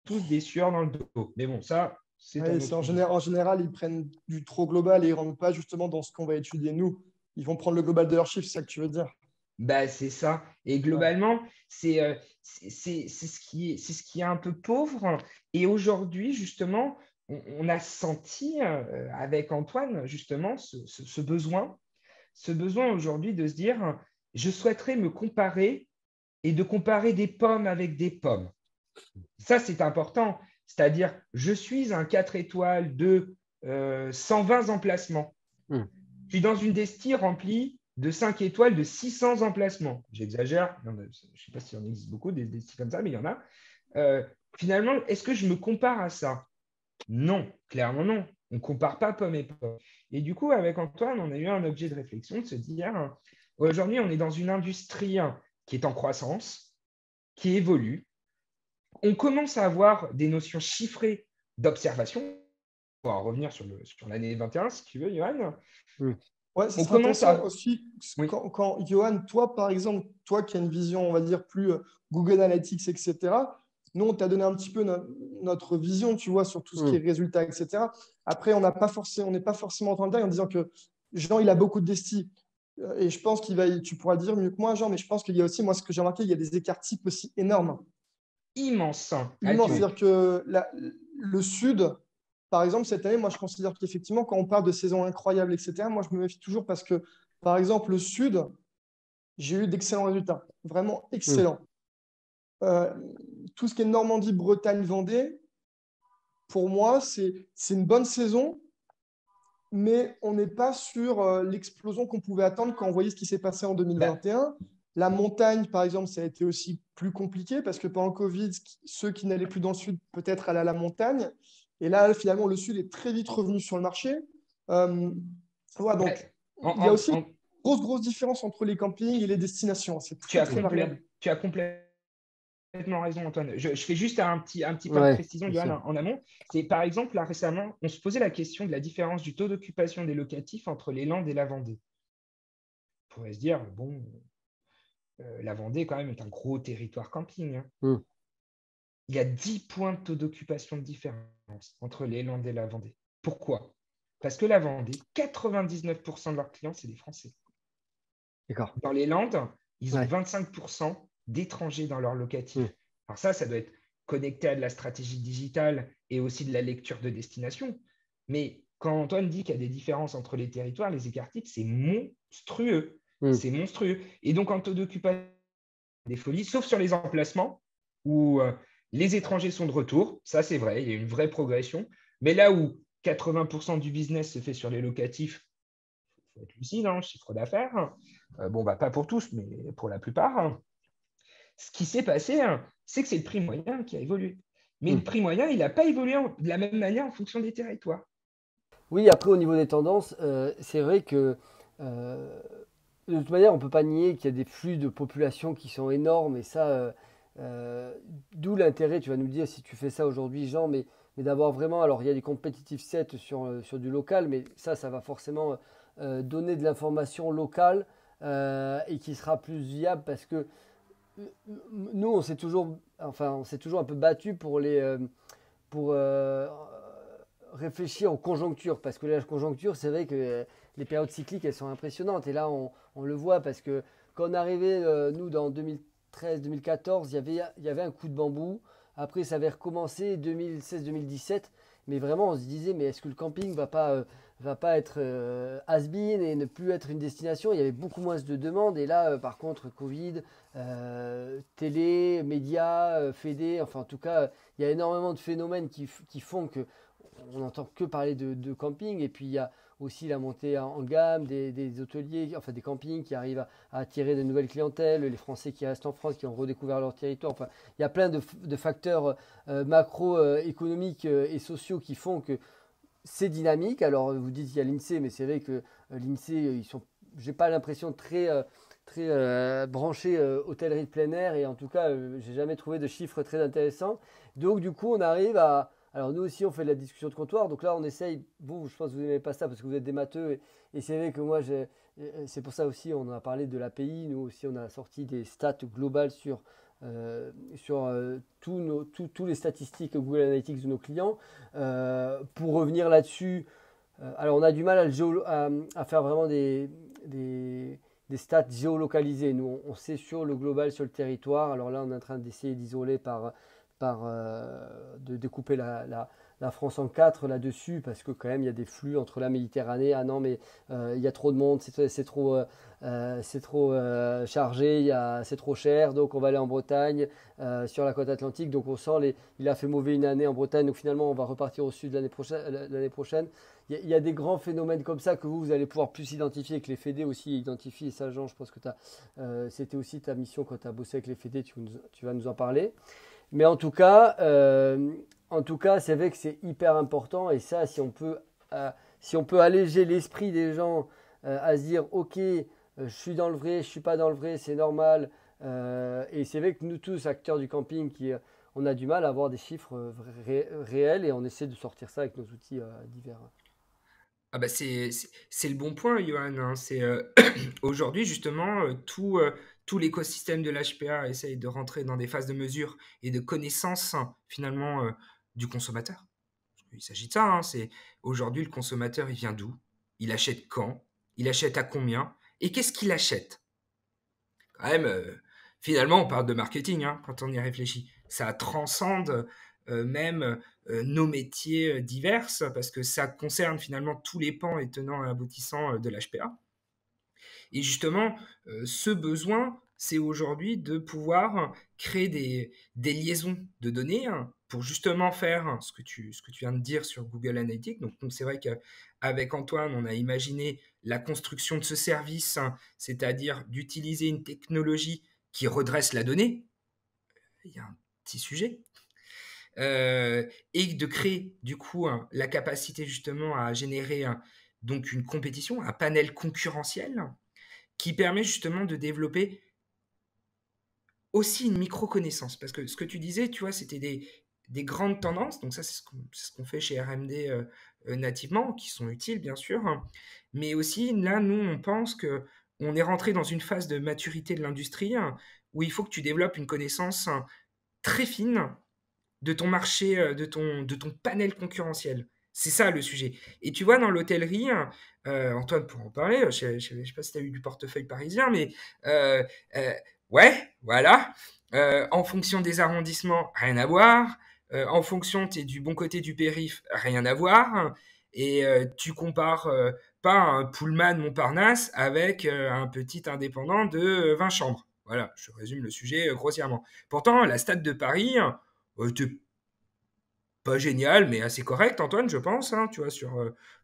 tous des sueurs dans le dos. Mais bon, ça, c'est en général, ils prennent du trop global et ils ne rentrent pas justement dans ce qu'on va étudier nous. Ils vont prendre le global de leurs chiffres, c'est ça que tu veux dire? C'est ça. Et globalement, c'est ce qui est un peu pauvre. Et aujourd'hui, justement, on a senti avec Antoine, justement, ce besoin aujourd'hui de se dire, je souhaiterais me comparer et de comparer des pommes avec des pommes. Ça, c'est important. C'est-à-dire, je suis un 4 étoiles de 120 emplacements. Je suis dans une desti remplie de 5 étoiles de 600 emplacements. J'exagère. Je ne sais pas s'il y en existe beaucoup, des destis comme ça, mais il y en a. Finalement, est-ce que je me compare à ça? Non, clairement non. On ne compare pas pommes et pommes. Et du coup, avec Antoine, on a eu un objet de réflexion de se dire, aujourd'hui, on est dans une industrie qui est en croissance, qui évolue. On commence à avoir des notions chiffrées d'observation. On va revenir sur l'année 21, si tu veux, Johan. Ouais, c'est intéressant aussi quand Johan, toi, par exemple, toi qui as une vision, on va dire, plus Google Analytics, etc., nous, on t'a donné un petit peu notre vision, tu vois, sur tout ce qui est résultats, etc. Après, on n'est pas forcément en train de dire en disant que Jean, il a beaucoup de destis. Et je pense tu pourras le dire mieux que moi, Jean, mais je pense qu'il y a aussi, moi, ce que j'ai remarqué, il y a des écarts types aussi énormes. Immense. C'est-à-dire que le Sud, par exemple, cette année, moi, je considère qu'effectivement, quand on parle de saison incroyable, etc., moi, je me méfie toujours parce que, par exemple, le Sud, j'ai eu d'excellents résultats, vraiment excellents. Tout ce qui est Normandie, Bretagne, Vendée, pour moi, c'est une bonne saison, mais on n'est pas sur l'explosion qu'on pouvait attendre quand on voyait ce qui s'est passé en 2021. La montagne, par exemple, ça a été aussi plus compliqué parce que pendant le Covid, ceux qui n'allaient plus dans le Sud, peut-être allaient à la montagne. Et là, finalement, le Sud est très vite revenu sur le marché. Voilà, donc, il y a aussi une grosse différence entre les campings et les destinations. C'est très variable. Tu as complètement raison, Antoine. Je fais juste un petit point de précision, Johan, en amont. C'est par exemple, là, récemment, on se posait la question de la différence du taux d'occupation des locatifs entre les Landes et la Vendée. On pourrait se dire, la Vendée, quand même, est un gros territoire camping. Hein. Il y a 10 points de taux d'occupation de différence entre les Landes et la Vendée. Pourquoi? Parce que la Vendée, 99% de leurs clients, c'est des Français. D'accord. Dans les Landes, ils ont Ouais. 25% d'étrangers dans leur locatif. Mm. Alors ça doit être connecté à de la stratégie digitale et aussi de la lecture de destination. Mais quand Antoine dit qu'il y a des différences entre les territoires, les écarts types, c'est monstrueux. Mm. C'est monstrueux. Et donc, en taux d'occupation, des folies, sauf sur les emplacements où les étrangers sont de retour. Ça, c'est vrai, il y a une vraie progression. Mais là où 80% du business se fait sur les locatifs, il faut être lucide, hein, chiffre d'affaires. Bon, bah, pas pour tous, mais pour la plupart. Ce qui s'est passé, c'est que c'est le prix moyen qui a évolué. Mais Mm. le prix moyen, il n'a pas évolué de la même manière en fonction des territoires. Oui, après au niveau des tendances, c'est vrai que euh, de toute manière, on ne peut pas nier qu'il y a des flux de population qui sont énormes et ça, euh, d'où l'intérêt, tu vas nous dire si tu fais ça aujourd'hui, Jean, mais d'avoir vraiment, alors il y a des competitive sets sur du local, mais ça va forcément donner de l'information locale et qui sera plus viable parce que nous, on s'est toujours un peu battu pour réfléchir aux conjonctures, parce que la conjoncture, c'est vrai que les périodes cycliques, elles sont impressionnantes. Et là, on le voit parce que quand on arrivait, nous, dans 2013-2014, il y avait un coup de bambou. Après, ça avait recommencé 2016-2017. Mais vraiment, on se disait, mais est-ce que le camping va pas être has-been et ne plus être une destination? Il y avait beaucoup moins de demandes. Et là, par contre, Covid, télé, médias, fédé, enfin en tout cas, il y a énormément de phénomènes qui font que on n'entend que parler de camping. Et puis il y a aussi la montée en gamme des hôteliers, enfin des campings qui arrivent à attirer de nouvelles clientèles, les Français qui restent en France, qui ont redécouvert leur territoire. Enfin, il y a plein de facteurs macroéconomiques et sociaux qui font que c'est dynamique. Alors vous dites qu'il y a l'INSEE, mais c'est vrai que l'INSEE, j'ai pas l'impression très branchés hôtellerie de plein air et en tout cas, j'ai jamais trouvé de chiffres très intéressants. Donc du coup, on arrive à alors nous aussi, on fait de la discussion de comptoir. Donc là, on essaye. Vous, je pense que vous n'aimez pas ça parce que vous êtes des matheux. Et c'est vrai que moi, c'est pour ça aussi, on a parlé de l'API. Nous aussi, on a sorti des stats globales sur tous les statistiques Google Analytics de nos clients. Pour revenir là-dessus, alors on a du mal à faire vraiment des stats géolocalisées. Nous, on sait sur le global, sur le territoire. Alors là, on est en train d'essayer d'isoler de découper la France en quatre là-dessus, parce que quand même il y a des flux entre la Méditerranée. Ah non, mais il y a trop de monde, c'est trop chargé, c'est trop cher, donc on va aller en Bretagne, sur la côte atlantique. Donc on sent, il a fait mauvais une année en Bretagne, donc finalement on va repartir au sud l'année prochaine. Il y a des grands phénomènes comme ça que vous allez pouvoir plus identifier, que les fédés aussi identifient. Et ça, Jean, je pense que c'était aussi ta mission quand tu as bossé avec les fédés, tu vas nous en parler. Mais en tout cas, c'est vrai que c'est hyper important. Et ça, si on peut alléger l'esprit des gens à se dire, ok, je suis dans le vrai, je suis pas dans le vrai, c'est normal. Et c'est vrai que nous tous, acteurs du camping, on a du mal à avoir des chiffres réels et on essaie de sortir ça avec nos outils divers. Ah bah c'est le bon point, Johan, hein. C'est aujourd'hui justement tout l'écosystème de l'HPA essaye de rentrer dans des phases de mesure et de connaissance finalement du consommateur. Il s'agit de ça, hein. C'est aujourd'hui le consommateur, il vient d'où? Il achète quand? Il achète à combien? Et qu'est-ce qu'il achète? Quand même, finalement, on parle de marketing, hein, quand on y réfléchit. Ça transcende même nos métiers divers, parce que ça concerne finalement tous les pans et tenants et aboutissants de l'HPA. Et justement, ce besoin, c'est aujourd'hui de pouvoir créer des liaisons de données, hein, pour justement faire ce que tu viens de dire sur Google Analytics. Donc c'est vrai qu'avec Antoine, on a imaginé la construction de ce service, hein, c'est-à-dire d'utiliser une technologie qui redresse la donnée. Il y a un petit sujet. Et de créer du coup la capacité justement à générer donc une compétition, un panel concurrentiel qui permet justement de développer aussi une micro-connaissance. Parce que ce que tu disais, tu vois, c'était des grandes tendances. Donc ça, c'est ce qu'on fait chez RMD nativement, qui sont utiles, bien sûr. Mais aussi, là, nous, on pense qu'on est rentré dans une phase de maturité de l'industrie où il faut que tu développes une connaissance très fine de ton marché, de ton panel concurrentiel. C'est ça le sujet. Et tu vois, dans l'hôtellerie, Antoine pourra en parler, je ne sais pas si tu as eu du portefeuille parisien, mais euh, euh, ouais, voilà. En fonction des arrondissements, rien à voir. En fonction, tu es du bon côté du périph', rien à voir. Et tu compares pas un Pullman Montparnasse avec un petit indépendant de 20 chambres. Voilà, je résume le sujet grossièrement. Pourtant, la Stade de Paris était pas génial, mais assez correct, Antoine, je pense. Hein, tu vois,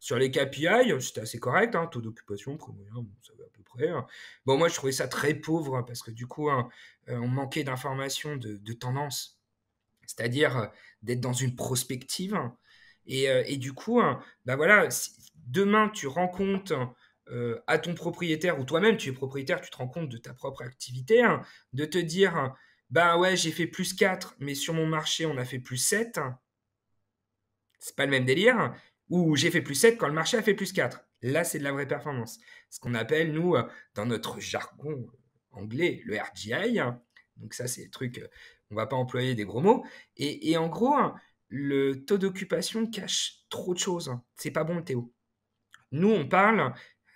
sur les KPI, c'était assez correct. Hein, taux d'occupation, prix moyen, bon, ça va à peu près. Hein. Bon, moi, je trouvais ça très pauvre hein, parce que du coup, hein, on manquait d'informations de tendance, c'est-à-dire d'être dans une prospective. Hein. Et du coup, hein, bah voilà, si demain tu rends compte à ton propriétaire ou toi-même tu es propriétaire, tu te rends compte de ta propre activité, hein, de te dire, bah ouais, j'ai fait plus 4, mais sur mon marché, on a fait plus 7. C'est pas le même délire. Ou j'ai fait plus 7 quand le marché a fait plus 4. Là, c'est de la vraie performance. Ce qu'on appelle, nous, dans notre jargon anglais, le RGI. Donc ça, c'est le truc, on va pas employer des gros mots. Et en gros, le taux d'occupation cache trop de choses. C'est pas bon, Théo. Nous, on parle,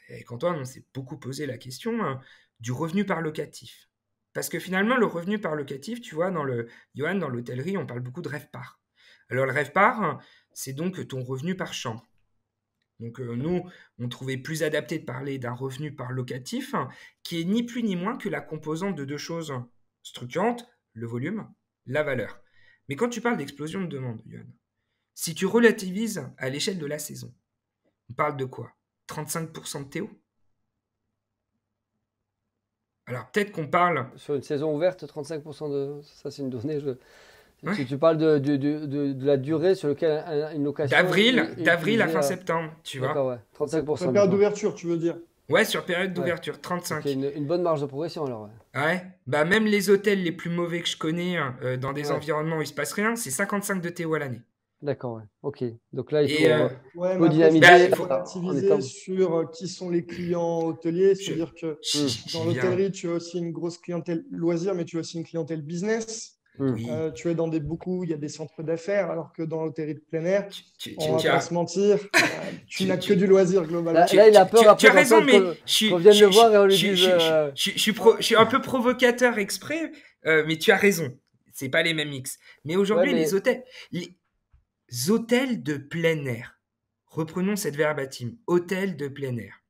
avec Antoine, on s'est beaucoup posé la question du revenu par locatif. Parce que finalement, le revenu par locatif, tu vois, Johan, dans l'hôtellerie, on parle beaucoup de RevPAR. Alors, le RevPAR, c'est donc ton revenu par chambre. Donc, nous, on trouvait plus adapté de parler d'un revenu par locatif, qui est ni plus ni moins que la composante de deux choses structurantes, le volume, la valeur. Mais quand tu parles d'explosion de demande, Johan, si tu relativises à l'échelle de la saison, on parle de quoi? 35% de Théo? Alors peut-être qu'on parle... Sur une saison ouverte, 35% de... Ça, c'est une donnée. Ouais. Si tu parles de la durée sur laquelle une location... D'avril à fin septembre, tu vois. D'accord, ouais. 35%. Sur la période d'ouverture, tu veux dire? Ouais, sur période d'ouverture, 35. Donc, une bonne marge de progression, alors. Ouais. Bah, même les hôtels les plus mauvais que je connais, dans des environnements où il se passe rien, c'est 55 de Théo à l'année. D'accord, ouais. Ok. Donc là, il Ouais, faut mais dynamiser. après, il Bah, faut relativiser sur qui sont les clients hôteliers. C'est-à-dire que dans l'hôtellerie, tu as aussi une grosse clientèle loisir, mais tu as aussi une clientèle business. Oui. Tu es dans il y a des centres d'affaires, alors que dans l'hôtellerie de plein air, on va tu pas as- se mentir, tu n'as que du loisir globalement. Là, il a peur tu as raison, mais qu'on vienne le voir et on lui dise... je suis un peu provocateur exprès, mais tu as raison. C'est pas les mêmes mix. Mais aujourd'hui, les hôtels de plein air. Reprenons cette verbatim. Hôtels de plein air.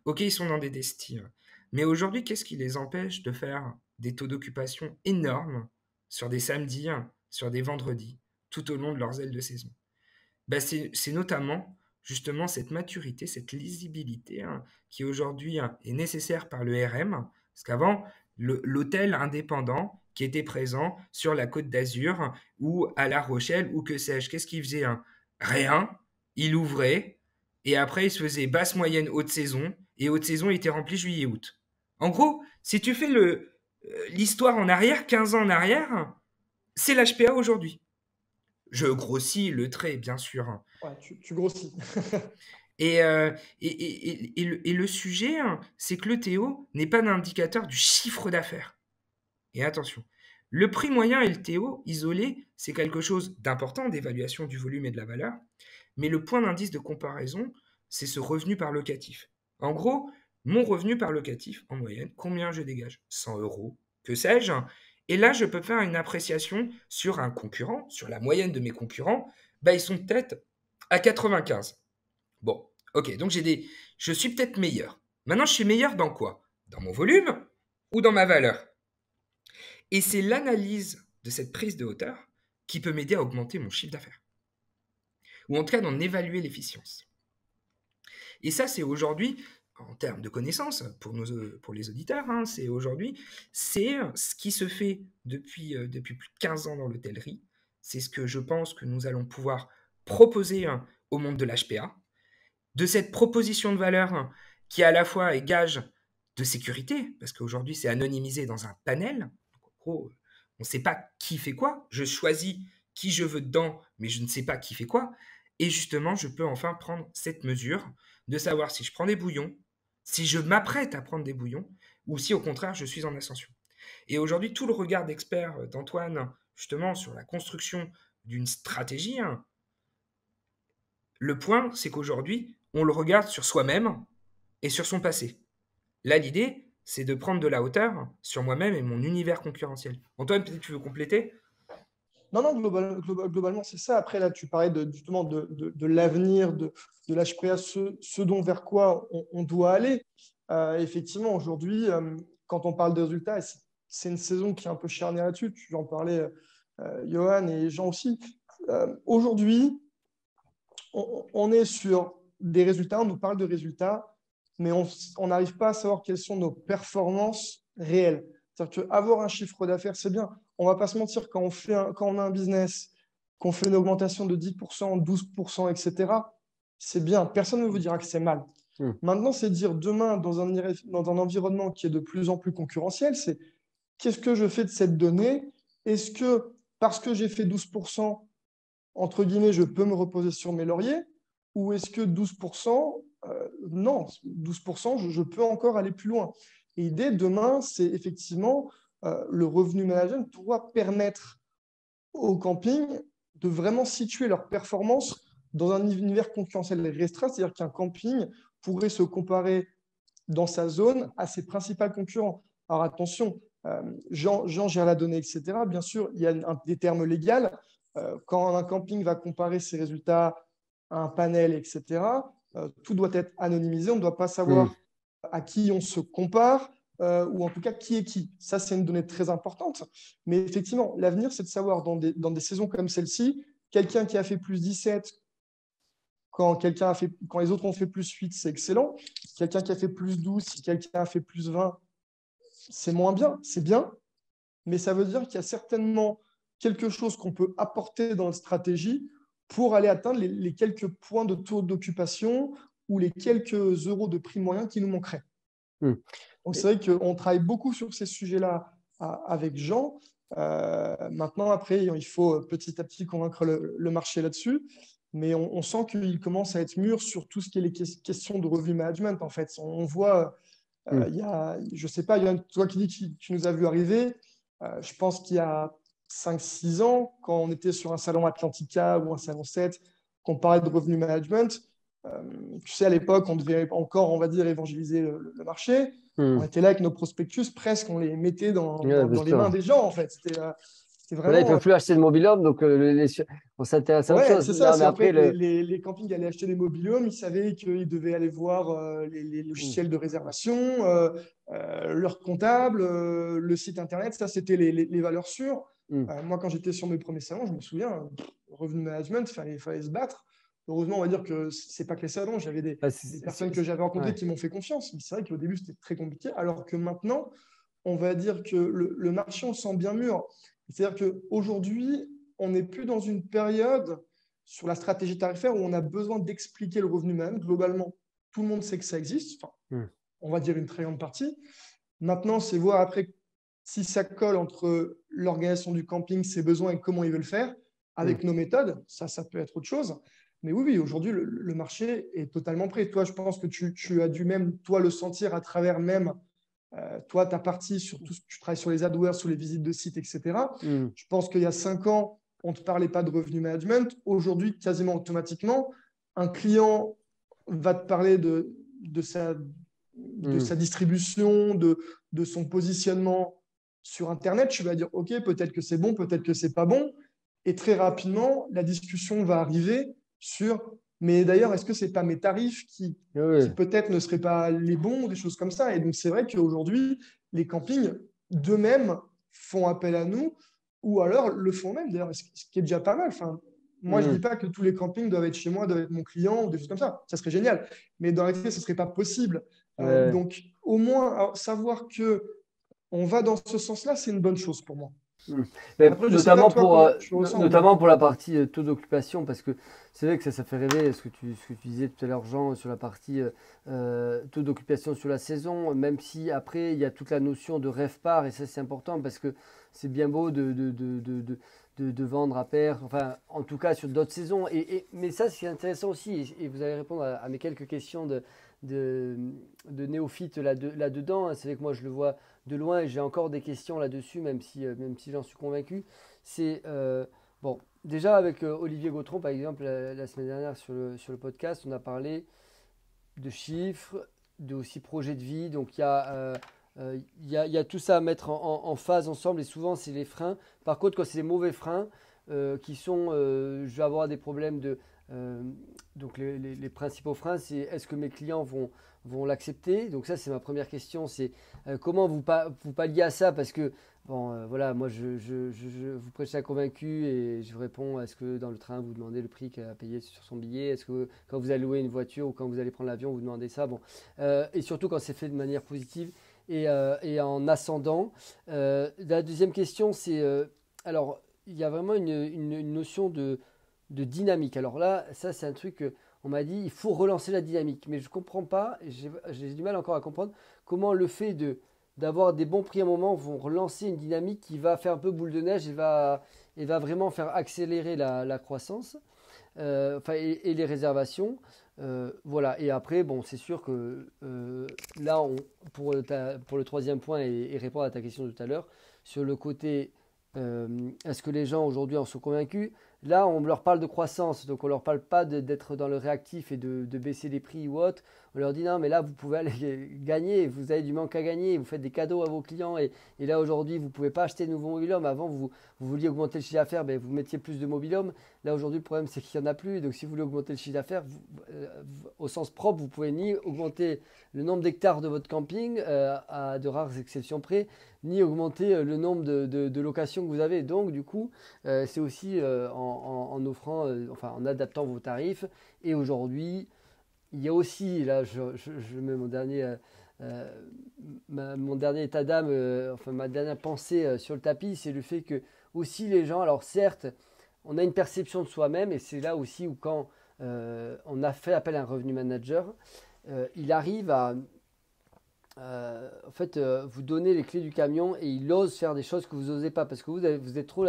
Ok, ils sont dans des destins. Mais aujourd'hui, qu'est-ce qui les empêche de faire des taux d'occupation énormes sur des samedis, sur des vendredis, tout au long de leurs ailes de saison? Ben, c'est notamment justement cette maturité, cette lisibilité qui aujourd'hui est nécessaire par le RM. Parce qu'avant, l'hôtel indépendant qui était présent sur la Côte d'Azur ou à La Rochelle ou que sais-je, qu'est-ce qu'il faisait? Rien. Il ouvrait et après il se faisait basse, moyenne, haute saison et haute saison il était rempli juillet-août. En gros, si tu fais l'histoire en arrière, 15 ans en arrière, c'est l'HPA aujourd'hui. Je grossis le trait, bien sûr. Ouais, tu grossis. Et le sujet, c'est que le TO n'est pas un indicateur du chiffre d'affaires. Et attention, le prix moyen et le TO isolé, c'est quelque chose d'important d'évaluation du volume et de la valeur, mais le point d'indice de comparaison, c'est ce revenu par locatif. En gros, mon revenu par locatif, en moyenne, combien je dégage? 100 euros, que sais-je? Et là, je peux faire une appréciation sur un concurrent, sur la moyenne de mes concurrents, bah, ils sont peut-être à 95. Bon, ok, donc je suis peut-être meilleur. Maintenant, je suis meilleur dans quoi? Dans mon volume ou dans ma valeur? Et c'est l'analyse de cette prise de hauteur qui peut m'aider à augmenter mon chiffre d'affaires. Ou en tout cas, d'en évaluer l'efficience. Et ça, c'est aujourd'hui, en termes de connaissances, pour les auditeurs, c'est ce qui se fait depuis plus de 15 ans dans l'hôtellerie. C'est ce que je pense que nous allons pouvoir proposer au monde de l'HPA. De cette proposition de valeur qui à la fois est gage de sécurité, parce qu'aujourd'hui c'est anonymisé dans un panel. En gros, on ne sait pas qui fait quoi. Je choisis qui je veux dedans, mais je ne sais pas qui fait quoi. Et justement, je peux enfin prendre cette mesure de savoir si je prends des bouillons, si je m'apprête à prendre des bouillons, ou si au contraire je suis en ascension. Et aujourd'hui, tout le regard d'expert d'Antoine, justement, sur la construction d'une stratégie, Le point, c'est qu'aujourd'hui, on le regarde sur soi-même et sur son passé. Là, l'idée, c'est de prendre de la hauteur sur moi-même et mon univers concurrentiel. Antoine, peut-être tu veux compléter? Non, non, globalement, c'est ça. Après, là, tu parlais justement de l'avenir, de l'HPA, ce dont vers quoi on doit aller. Effectivement, aujourd'hui, quand on parle de résultats, et c'est une saison qui est un peu charnière là-dessus, tu en parlais, Johan et Jean aussi. Aujourd'hui, on est sur des résultats, on nous parle de résultats, mais on n'arrive pas à savoir quelles sont nos performances réelles. C'est-à-dire qu'avoir un chiffre d'affaires, c'est bien. On ne va pas se mentir, quand on a un business, qu'on fait une augmentation de 10%, 12%, etc., c'est bien. Personne ne vous dira que c'est mal. Maintenant, c'est dire demain, dans un environnement qui est de plus en plus concurrentiel, c'est qu'est-ce que je fais de cette donnée? Est-ce que parce que j'ai fait 12%, entre guillemets, je peux me reposer sur mes lauriers? Ou est-ce que 12%, non, 12%, je peux encore aller plus loin. Et l'idée demain, c'est effectivement le revenu management doit permettre au camping de vraiment situer leur performance dans un univers concurrentiel restreint, c'est-à-dire qu'un camping pourrait se comparer dans sa zone à ses principaux concurrents. Alors attention, Jean gère la donnée, etc. Bien sûr, il y a des termes légaux. Quand un camping va comparer ses résultats à un panel, etc., tout doit être anonymisé. On ne doit pas savoir à qui on se compare, ou en tout cas qui est qui. Ça, c'est une donnée très importante. Mais effectivement, l'avenir, c'est de savoir dans des saisons comme celle-ci, quelqu'un qui a fait plus 17, quand les autres ont fait plus 8, c'est excellent. Quelqu'un qui a fait plus 12, si quelqu'un a fait plus 20, c'est moins bien. C'est bien, mais ça veut dire qu'il y a certainement quelque chose qu'on peut apporter dans la stratégie pour aller atteindre les quelques points de taux d'occupation ou les quelques euros de prix moyen qui nous manqueraient. Donc, c'est vrai qu'on travaille beaucoup sur ces sujets-là avec Jean. Maintenant, après, il faut petit à petit convaincre le marché là-dessus. Mais on sent qu'il commence à être mûr sur tout ce qui est les questions de revenu management. En fait, on voit, il y a, je ne sais pas, il y a toi qui dis que tu nous as vu arriver. Je pense qu'il y a 5-6 ans, quand on était sur un salon Atlantica ou un salon 7, qu'on parlait de revenu management, tu sais, à l'époque, on devait encore, on va dire, évangéliser le marché. On était là avec nos prospectus, presque, on les mettait dans les mains des gens, en fait. C'était Là, ils ne vraiment. peuvent plus acheter de mobil-home, donc on s'intéresse à autre Ouais, chose. c'est ça. Non, mais En après, fait, les campings allaient acheter des mobil-homes, ils savaient qu'ils devaient aller voir les logiciels de réservation, leur comptable, le site internet. Ça, c'était les valeurs sûres. Moi, quand j'étais sur mes premiers salons, je me souviens, revenu management, il fallait se battre. Heureusement, on va dire que c'est pas que les salons. J'avais des personnes que j'avais rencontrées qui m'ont fait confiance. Mais c'est vrai qu'au début, c'était très compliqué. Alors que maintenant, on va dire que le marché, on sent bien mûr. C'est-à-dire qu'aujourd'hui, on n'est plus dans une période sur la stratégie tarifaire où on a besoin d'expliquer le revenu management. Globalement, tout le monde sait que ça existe. Enfin, on va dire une très grande partie. Maintenant, c'est voir après si ça colle entre l'organisation du camping, ses besoins et comment il veut le faire. Avec nos méthodes, ça peut être autre chose. Mais oui, aujourd'hui, le marché est totalement prêt. Toi, je pense que tu as dû même, toi, le sentir à travers même, toi, ta partie, surtout tu travailles sur les AdWords, sur les visites de sites, etc. Je pense qu'il y a 5 ans, on ne te parlait pas de revenu management. Aujourd'hui, quasiment automatiquement, un client va te parler de sa distribution, de son positionnement sur Internet. Tu vas dire, OK, peut-être que c'est bon, peut-être que c'est pas bon. Et très rapidement, la discussion va arriver sur, mais d'ailleurs, est-ce que c'est pas mes tarifs qui peut-être ne seraient pas les bons ou des choses comme ça. Et donc, c'est vrai qu'aujourd'hui, les campings d'eux-mêmes font appel à nous ou alors le font même, d'ailleurs, ce qui est déjà pas mal. Enfin, moi, je ne dis pas que tous les campings doivent être chez moi, doivent être mon client ou des choses comme ça. Ça serait génial. Mais dans la réalité, ce ne serait pas possible. Donc, au moins, alors, savoir qu'on va dans ce sens-là, c'est une bonne chose pour moi. Après, notamment pour la partie taux d'occupation, parce que c'est vrai que ça fait rêver ce que tu disais tout à l'heure, Jean, sur la partie taux d'occupation sur la saison, même si après il y a toute la notion de revpar, et ça c'est important parce que c'est bien beau de vendre à perte, enfin en tout cas sur d'autres saisons, mais ça c'est intéressant aussi, et vous allez répondre à mes quelques questions de néophytes là-dedans. C'est vrai que moi je le vois de loin et j'ai encore des questions là-dessus, même si j'en suis convaincu. C'est Bon, déjà avec Olivier Gautron, par exemple, la semaine dernière sur le podcast, on a parlé de chiffres, de aussi projet de vie. Donc il y a tout ça à mettre en phase ensemble et souvent c'est les freins. Par contre, quand c'est les mauvais freins qui sont, je vais avoir des problèmes donc les principaux freins, c'est est-ce que mes clients vont l'accepter? Donc ça c'est ma première question, c'est comment vous palliez à ça parce que bon voilà, moi je vous prêche un convaincu et je vous réponds, est-ce que dans le train vous demandez le prix qu'à payer sur son billet? Est-ce que quand vous allez louer une voiture ou quand vous allez prendre l'avion vous demandez ça? Bon, et surtout quand c'est fait de manière positive et en ascendant. La deuxième question c'est alors il y a vraiment une notion de dynamique. Alors là, ça c'est un truc qu'on m'a dit, il faut relancer la dynamique. Mais je ne comprends pas, j'ai du mal encore à comprendre comment le fait d'avoir des bons prix à un moment vont relancer une dynamique qui va faire un peu boule de neige et va vraiment faire accélérer la croissance et les réservations. Voilà. Et après, bon, c'est sûr que là, pour le troisième point et répondre à ta question de tout à l'heure, sur le côté est-ce que les gens aujourd'hui en sont convaincus? Là, on leur parle de croissance, donc on leur parle pas d'être dans le réactif et de baisser les prix ou autre. On leur dit non, mais là, vous pouvez aller gagner, vous avez du manque à gagner, vous faites des cadeaux à vos clients et là, aujourd'hui, vous pouvez pas acheter de nouveaux mobil-homes. Avant, vous vouliez augmenter le chiffre d'affaires, ben, vous mettiez plus de mobil-homes. Là, aujourd'hui, le problème, c'est qu'il n'y en a plus. Donc, si vous voulez augmenter le chiffre d'affaires, au sens propre, vous pouvez ni augmenter le nombre d'hectares de votre camping, à de rares exceptions près, ni augmenter le nombre de locations que vous avez. Donc, du coup, c'est aussi en offrant, en adaptant vos tarifs. Et aujourd'hui, il y a aussi, là, je mets mon dernier état d'âme, ma dernière pensée sur le tapis, c'est le fait que aussi les gens, alors certes, on a une perception de soi-même et c'est là aussi où quand on a fait appel à un revenu manager, il arrive à vous donner les clés du camion et il ose faire des choses que vous n'osez pas parce que vous êtes trop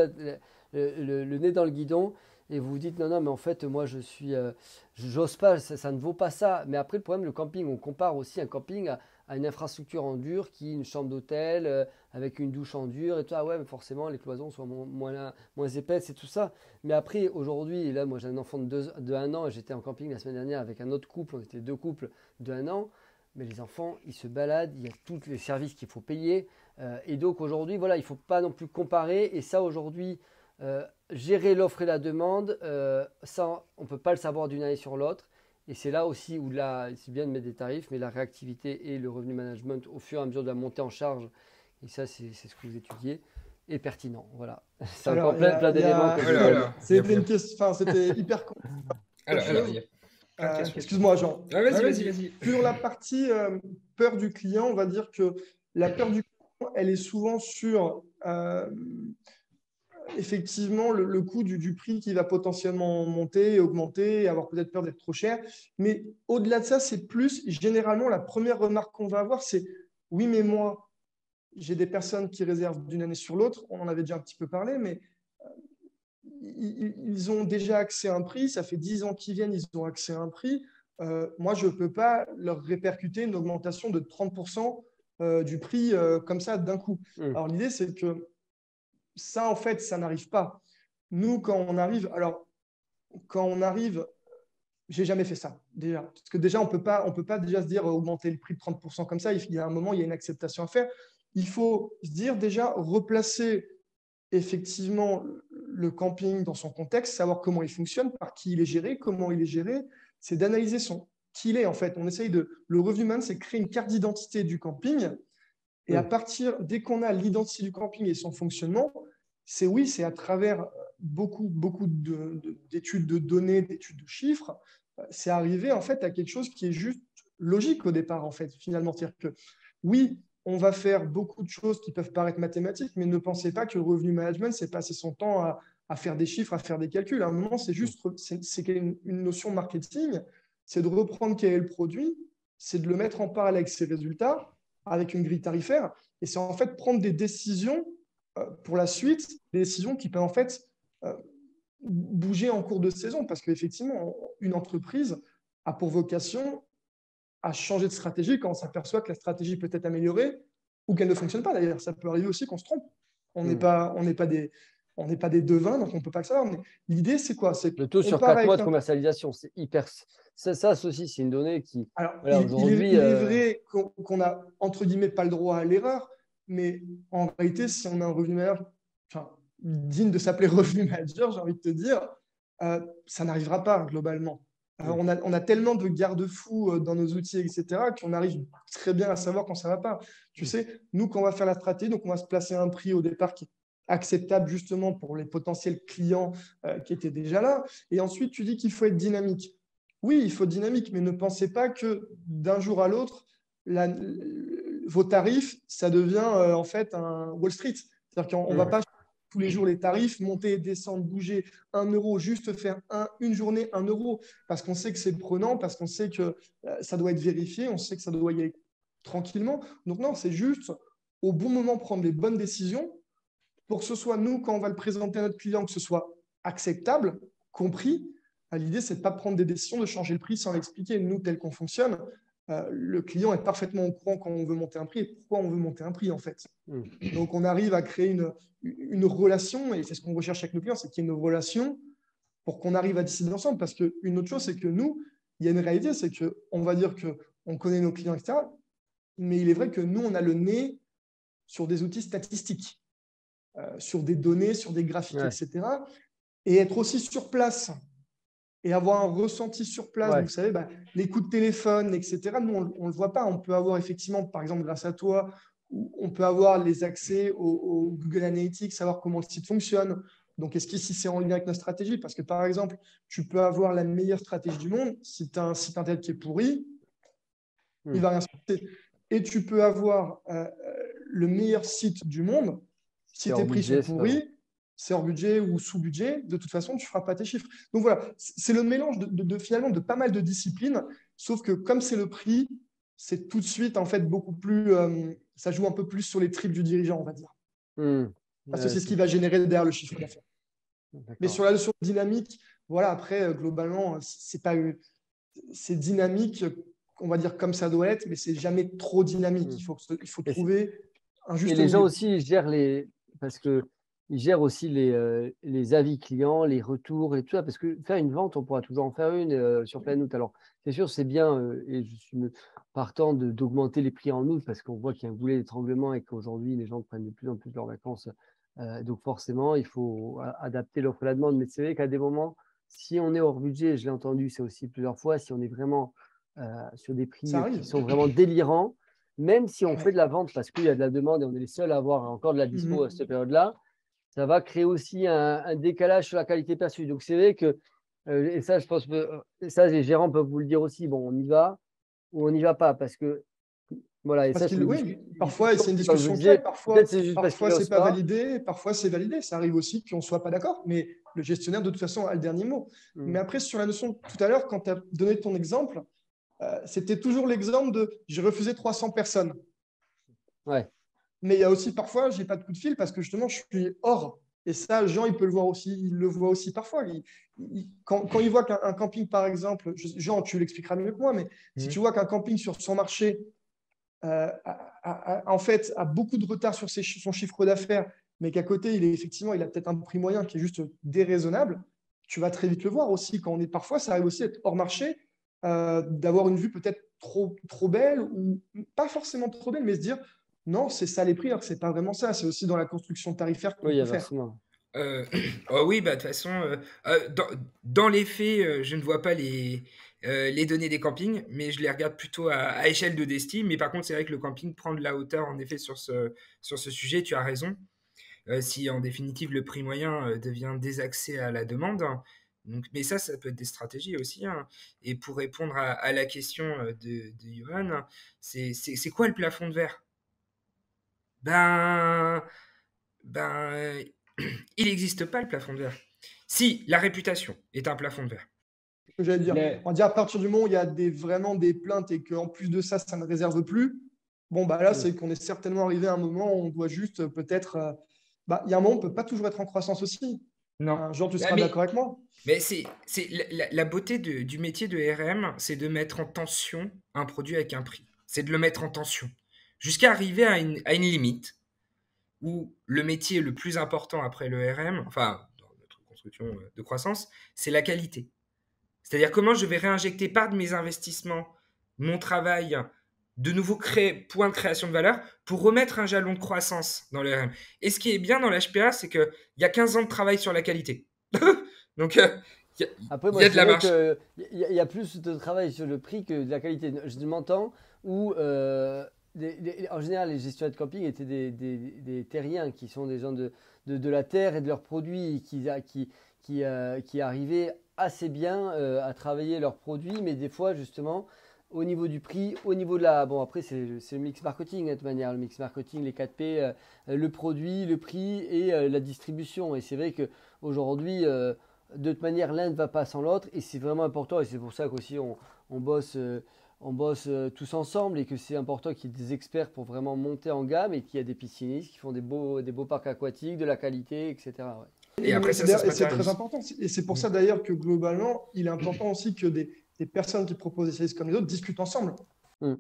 le nez dans le guidon et vous vous dites non mais en fait moi j'ose pas, ça ne vaut pas ça. Mais après le problème, le camping, on compare aussi un camping à une infrastructure en dur qui est une chambre d'hôtel avec une douche en dur et tout. Ah ouais, mais forcément les cloisons sont moins épaisses et tout ça. Mais après aujourd'hui, et là moi j'ai un enfant de 1 an et j'étais en camping la semaine dernière avec un autre couple, on était 2 couples de 1 an. Mais les enfants, ils se baladent, il y a tous les services qu'il faut payer. Et donc aujourd'hui, voilà, il ne faut pas non plus comparer. Et ça aujourd'hui, gérer l'offre et la demande, ça, on ne peut pas le savoir d'une année sur l'autre. Et c'est là aussi où là, c'est bien de mettre des tarifs, mais la réactivité et le revenu management au fur et à mesure de la montée en charge, et ça c'est ce que vous étudiez, est pertinent. Voilà. C'est encore plein d'éléments. C'était une question, c'était hyper complexe. Excuse-moi, Jean. Vas-y. Sur la partie peur du client, on va dire que la peur du client, elle est souvent sur effectivement le coût du prix qui va potentiellement monter, augmenter, avoir peut-être peur d'être trop cher. Mais au-delà de ça, c'est plus généralement la première remarque qu'on va avoir, c'est oui, mais moi, j'ai des personnes qui réservent d'une année sur l'autre. On en avait déjà un petit peu parlé, mais ils ont déjà accès à un prix, ça fait 10 ans qu'ils viennent, ils ont accès à un prix. Moi, je ne peux pas leur répercuter une augmentation de 30% du prix comme ça d'un coup. Alors, l'idée, c'est que ça, en fait, ça n'arrive pas. Nous, quand on arrive, j'ai jamais fait ça, déjà. Parce que déjà, on peut pas déjà se dire augmenter le prix de 30% comme ça. Il y a un moment, il y a une acceptation à faire. Il faut se dire déjà replacer effectivement le camping dans son contexte, savoir comment il fonctionne, par qui il est géré, comment il est géré, c'est d'analyser qui il est en fait. On essaye le revenu man, c'est créer une carte d'identité du camping et à partir, dès qu'on a l'identité du camping et son fonctionnement, c'est à travers beaucoup d'études de données, d'études de chiffres, c'est arriver en fait à quelque chose qui est juste logique au départ en fait, finalement. C'est-à-dire que oui, on va faire beaucoup de choses qui peuvent paraître mathématiques, mais ne pensez pas que le revenu management, c'est passer son temps à faire des chiffres, à faire des calculs. À un moment, c'est une notion marketing, c'est de reprendre quel est le produit, c'est de le mettre en parallèle avec ses résultats, avec une grille tarifaire, et c'est en fait prendre des décisions pour la suite, des décisions qui peuvent en fait bouger en cours de saison, parce qu'effectivement, une entreprise a pour vocation à changer de stratégie quand on s'aperçoit que la stratégie peut être améliorée ou qu'elle ne fonctionne pas d'ailleurs. Ça peut arriver aussi qu'on se trompe. On n'est pas on n'est pas des devins, donc on ne peut pas le savoir. Mais l'idée, c'est quoi? C'est Le taux qu'on sur part 4 mois de avec commercialisation, c'est hyper. Ça aussi, c'est une donnée qui. Alors, Voilà, aujourd'hui. il est vrai qu'on a, entre guillemets, pas le droit à l'erreur, mais en réalité, si on a un revenu manager, enfin, digne de s'appeler revenu manager, j'ai envie de te dire, ça n'arrivera pas globalement. On a tellement de garde-fous dans nos outils, etc., qu'on arrive très bien à savoir quand ça ne va pas. Tu sais, nous, quand on va faire la stratégie, donc on va se placer un prix au départ qui est acceptable justement pour les potentiels clients qui étaient déjà là. Et ensuite, tu dis qu'il faut être dynamique. Oui, il faut être dynamique, mais ne pensez pas que d'un jour à l'autre, vos tarifs, ça devient en fait un Wall Street. C'est-à-dire qu'on ne va pas tous les jours les tarifs, monter, descendre, bouger 1 euro, juste faire une journée 1 euro, parce qu'on sait que c'est prenant, parce qu'on sait que ça doit être vérifié, on sait que ça doit y aller tranquillement. Donc non, c'est juste au bon moment prendre les bonnes décisions pour que ce soit nous, quand on va le présenter à notre client, que ce soit acceptable, compris. L'idée, c'est de ne pas prendre des décisions, de changer le prix sans l'expliquer. Nous, tel qu'on fonctionne, le client est parfaitement au courant quand on veut monter un prix et pourquoi on veut monter un prix, en fait. Donc, on arrive à créer une relation, et c'est ce qu'on recherche avec nos clients, c'est qu'il y ait une relation pour qu'on arrive à décider ensemble. Parce qu'une autre chose, c'est que nous, il y a une réalité, c'est qu'on va dire qu'on connaît nos clients, etc. Mais il est vrai que nous, on a le nez sur des outils statistiques, sur des données, sur des graphiques, etc. Et être aussi sur place et avoir un ressenti sur place, vous savez, les coups de téléphone, etc. Nous, on ne le voit pas. On peut avoir effectivement, par exemple, grâce à toi, on peut avoir les accès au Google Analytics, savoir comment le site fonctionne. Donc, est-ce qu'ici, c'est en lien avec notre stratégie? Parce que, par exemple, tu peux avoir la meilleure stratégie du monde. Si tu as un site internet qui est pourri, il ne va rien se passer. Et tu peux avoir le meilleur site du monde. Si tes prix sont pourris, c'est hors budget ou sous budget, de toute façon, tu ne feras pas tes chiffres. Donc voilà, c'est le mélange finalement de pas mal de disciplines, sauf que comme c'est le prix, c'est tout de suite en fait beaucoup plus, ça joue un peu plus sur les tripes du dirigeant, on va dire. Parce que c'est ce qui va générer derrière le chiffre d'affaires. Mais sur la notion dynamique, voilà, après, globalement, c'est dynamique, on va dire comme ça doit être, mais c'est jamais trop dynamique. Il faut trouver un juste milieu. Et les gens aussi, ils gèrent parce que ils gèrent aussi les avis clients, les retours et tout ça. Parce que faire une vente, on pourra toujours en faire une sur plein août. Alors, c'est sûr, c'est bien, et je suis partant d'augmenter les prix en août parce qu'on voit qu'il y a un goulet d'étranglement et qu'aujourd'hui, les gens prennent de plus en plus leurs vacances. Donc, forcément, il faut adapter l'offre et la demande. Mais c'est vrai qu'à des moments, si on est hors budget, je l'ai entendu, c'est aussi plusieurs fois, si on est vraiment sur des prix qui sont vraiment délirants, même si on fait de la vente parce qu'il y a de la demande et on est les seuls à avoir encore de la dispo à cette période-là, ça va créer aussi un décalage sur la qualité perçue. Donc, c'est vrai que, et ça, je pense que ça, les gérants peuvent vous le dire aussi, bon, on y va ou on n'y va pas parce que, voilà. Et parce ça, parfois, c'est une discussion qui est, parfois, c'est pas validé, parfois, c'est validé. Ça arrive aussi qu'on ne soit pas d'accord, mais le gestionnaire, de toute façon, a le dernier mot. Mais après, sur la notion, tout à l'heure, quand tu as donné ton exemple, c'était toujours l'exemple de j'ai refusé 300 personnes. Mais il y a aussi parfois, je n'ai pas de coup de fil parce que justement, je suis hors. Et ça, Jean, il peut le voir aussi, il le voit aussi parfois. Quand il voit qu'un camping, par exemple, Jean, tu l'expliqueras mieux que moi, mais si tu vois qu'un camping sur son marché, en fait, a beaucoup de retard sur son chiffre d'affaires, mais qu'à côté, il a peut-être un prix moyen qui est juste déraisonnable, tu vas très vite le voir aussi. Parfois, ça arrive aussi d'être hors marché, d'avoir une vue peut-être trop belle ou pas forcément trop belle, mais se dire non, c'est ça les prix, alors que c'est pas vraiment ça. C'est aussi dans la construction tarifaire qu'on peut faire. Oui, de toute façon, dans les faits, je ne vois pas les données des campings, mais je les regarde plutôt à échelle de Desti. Mais par contre, c'est vrai que le camping prend de la hauteur, en effet, sur ce sujet, tu as raison. Si en définitive le prix moyen devient désaxé à la demande. Donc, mais ça peut être des stratégies aussi. Et pour répondre à la question de Johan, c'est quoi le plafond de verre? Il n'existe pas le plafond de verre. Si, la réputation est un plafond de verre. C'est ce que j'allais dire. On va dire à partir du moment où il y a vraiment des plaintes et qu'en plus de ça, ça ne réserve plus, bon, là, c'est qu'on est certainement arrivé à un moment où on doit juste peut-être... il y a un moment, on ne peut pas toujours être en croissance aussi. Non. Jean, tu seras d'accord avec moi? Mais c'est la beauté du métier de RM, c'est de mettre en tension un produit avec un prix. C'est de le mettre en tension. Jusqu'à arriver à une limite. où le métier le plus important après le RM, enfin, dans notre construction de croissance, c'est la qualité. C'est-à-dire comment je vais réinjecter par de mes investissements, mon travail, de nouveaux points de création de valeur pour remettre un jalon de croissance dans le RM. Et ce qui est bien dans l'HPA, c'est qu'il y a 15 ans de travail sur la qualité. Donc, Après, il moi, y a je de la dirais marge. qu'il y a plus de travail sur le prix que de la qualité. Je m'entends où, en général, les gestionnaires de camping étaient des terriens qui sont des gens de la terre et de leurs produits qui arrivaient assez bien à travailler leurs produits, mais des fois, justement, au niveau du prix, au niveau de la... Bon, après, c'est le mix marketing, de toute manière. Le mix marketing, les 4P, le produit, le prix et la distribution. Et c'est vrai qu'aujourd'hui, de toute manière, l'un ne va pas sans l'autre. Et c'est vraiment important. Et c'est pour ça qu'aussi, on bosse, tous ensemble et que c'est important qu'il y ait des experts pour vraiment monter en gamme et qu'il y a des piscinistes qui font des beaux parcs aquatiques, de la qualité, etc. Ouais. Et après, ça se Et c'est très matérialise. important. Et c'est pour ça d'ailleurs que globalement, il est important aussi que des personnes qui proposent des services comme les autres discutent ensemble. Bien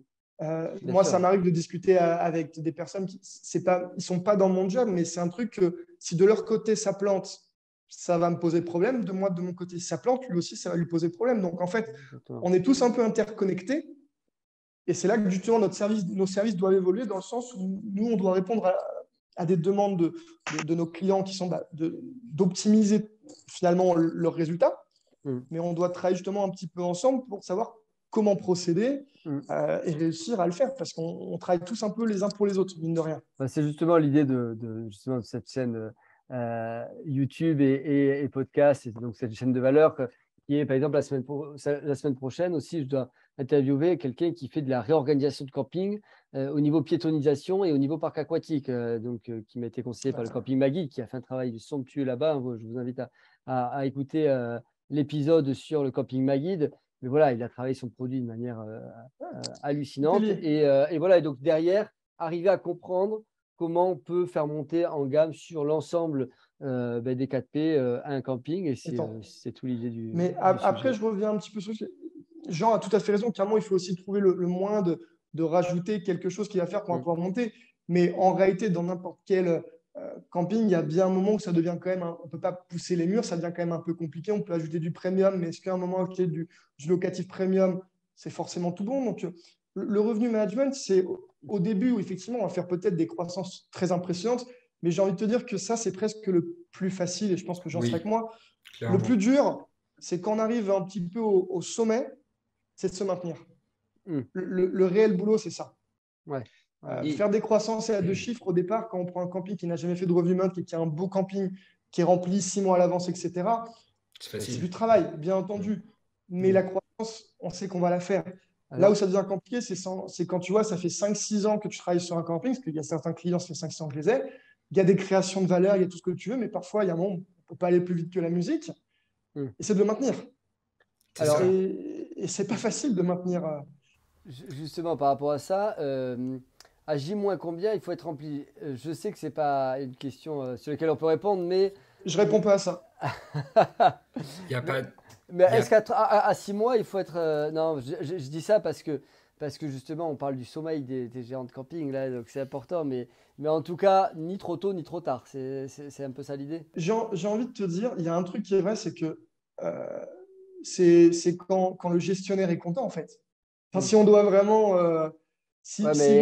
Moi, sûr. ça m'arrive de discuter avec des personnes qui ils sont pas dans mon job, mais c'est un truc que si de leur côté ça plante, ça va me poser problème. De mon côté, si ça plante, lui aussi, ça va lui poser problème. Donc en fait, Exactement. on est tous un peu interconnectés. Et c'est là que justement nos services doivent évoluer dans le sens où nous, on doit répondre à des demandes de nos clients qui sont d'optimiser finalement leurs résultats. Mais on doit travailler justement un petit peu ensemble pour savoir comment procéder et réussir à le faire parce qu'on travaille tous un peu les uns pour les autres, mine de rien. Bah, c'est justement l'idée justement de cette chaîne YouTube et podcast, et donc cette chaîne de valeur qui est, par exemple, la semaine prochaine aussi, je dois interviewer quelqu'un qui fait de la réorganisation de camping au niveau piétonisation et au niveau parc aquatique, qui m'a été conseillé par le Camping Magui, qui a fait un travail somptueux là-bas. Je vous invite à écouter l'épisode sur le Camping Magui. Mais voilà, il a travaillé son produit de manière hallucinante. Et voilà, et donc derrière, arriver à comprendre comment on peut faire monter en gamme sur l'ensemble des 4P à un camping. Et c'est tout l'idée du Mais après, je reviens un petit peu sur ce que Jean a tout à fait raison. Clairement, il faut aussi trouver le moyen de rajouter quelque chose qui va faire qu'on va pouvoir monter. Mais en réalité, dans n'importe quel camping, il y a bien un moment où ça devient quand même, on ne peut pas pousser les murs, ça devient quand même un peu compliqué. On peut ajouter du premium, mais est-ce qu'à un moment qu'il y ait du locatif premium, c'est forcément tout bon? Donc, le revenu management, c'est au début où effectivement, on va faire peut-être des croissances très impressionnantes, mais j'ai envie de te dire que ça, c'est presque le plus facile et je pense que Jean serait avec moi. Clairement. Le plus dur, c'est quand on arrive un petit peu au sommet, c'est de se maintenir. Le réel boulot, c'est ça. Ouais. Faire des croissances à 2 chiffres au départ, quand on prend un camping qui n'a jamais fait de revenu management, qui a un beau camping, qui est rempli 6 mois à l'avance, etc. C'est du travail, bien entendu. Mais la croissance, on sait qu'on va la faire. Là où ça devient compliqué, c'est quand tu vois, ça fait 5-6 ans que tu travailles sur un camping, parce qu'il y a certains clients, ça fait 5-6 ans que je les ai. Il y a des créations de valeur, il y a tout ce que tu veux, mais parfois, il y a un moment, on ne peut pas aller plus vite que la musique. Et c'est de le maintenir. Et c'est pas facile de maintenir. Justement, par rapport à ça, à J- combien il faut être rempli? Je sais que ce n'est pas une question sur laquelle on peut répondre, mais... Je réponds pas à ça. Il y a pas... Mais est-ce qu'à 6 mois, il faut être... non, je dis ça parce que justement, on parle du sommeil des gérants de camping, là, donc c'est important. Mais en tout cas, ni trop tôt, ni trop tard. C'est un peu ça l'idée. J'ai envie de te dire, il y a un truc qui est vrai, c'est que c'est quand le gestionnaire est content, en fait. Enfin, si on doit vraiment... si un gérant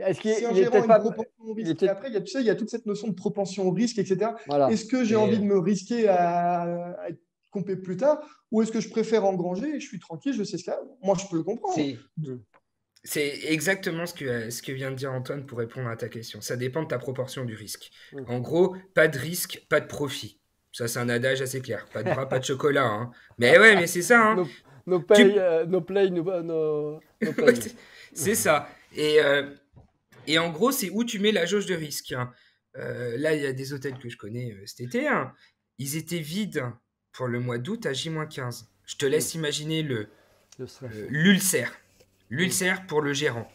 a une propension au risque, et après, il y a toute cette notion de propension au risque, etc. Voilà. Est-ce que j'ai envie de me risquer à être complet plus tard, ou est-ce que je préfère engranger et je suis tranquille, je sais ce qu'il y a? Moi, je peux le comprendre. C'est exactement ce que vient de dire Antoine pour répondre à ta question. Ça dépend de ta proportion du risque. En gros, pas de risque, pas de profit. Ça, c'est un adage assez clair. Pas de bras, pas de chocolat. Hein. Mais ouais, mais c'est ça. Hein. No play, no play. Ouais, c'est ça. Et en gros, c'est où tu mets la jauge de risque. Hein. Là, il y a des hôtels que je connais cet été. Hein. Ils étaient vides pour le mois d'août à J-15. Je te laisse imaginer l'ulcère. L'ulcère pour le gérant.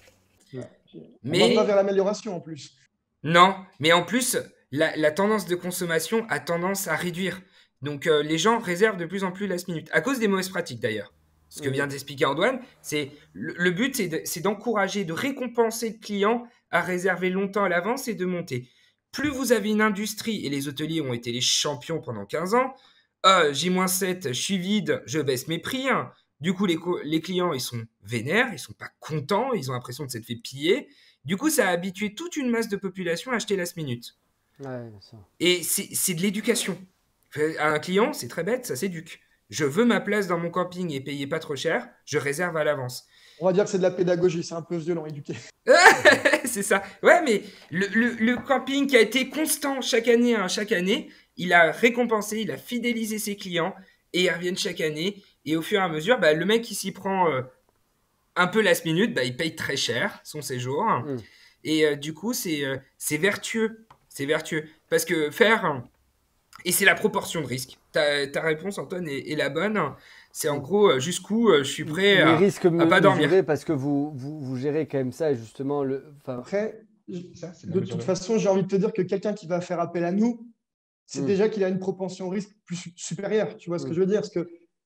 Mais on va pas vers l'amélioration en plus. Non, mais en plus, la tendance de consommation a tendance à réduire. Donc, les gens réservent de plus en plus last minute. À cause des mauvaises pratiques d'ailleurs. Ce que vient d'expliquer Antoine, c'est le but, c'est d'encourager, de récompenser le client à réserver longtemps à l'avance et de monter. plus vous avez une industrie, et les hôteliers ont été les champions pendant 15 ans, J-7, je suis vide, je baisse mes prix. Du coup, les clients, ils sont vénères, ils sont pas contents, ils ont l'impression de s'être fait piller. Du coup, ça a habitué toute une masse de population à acheter last minute. Ouais, ça. Et c'est de l'éducation. Un client, c'est très bête, ça s'éduque. Je veux ma place dans mon camping et payer pas trop cher, je réserve à l'avance. On va dire que c'est de la pédagogie, c'est un peu violent, éduqué. C'est ça. Ouais, mais le camping qui a été constant chaque année, il a récompensé, il a fidélisé ses clients et ils reviennent chaque année. Et au fur et à mesure, le mec qui s'y prend un peu last minute, il paye très cher son séjour. Et du coup, c'est vertueux. C'est vertueux. Parce que faire... Et c'est la proportion de risque. Ta réponse, Antoine, est la bonne. C'est en gros jusqu'où je suis prêt Les risques à pas dormir. mesurés parce que vous gérez quand même ça et justement Après, Ça, c'est de toute façon, j'ai envie de te dire que quelqu'un qui va faire appel à nous, c'est déjà qu'il a une propension au risque plus supérieure. Tu vois ce que je veux dire?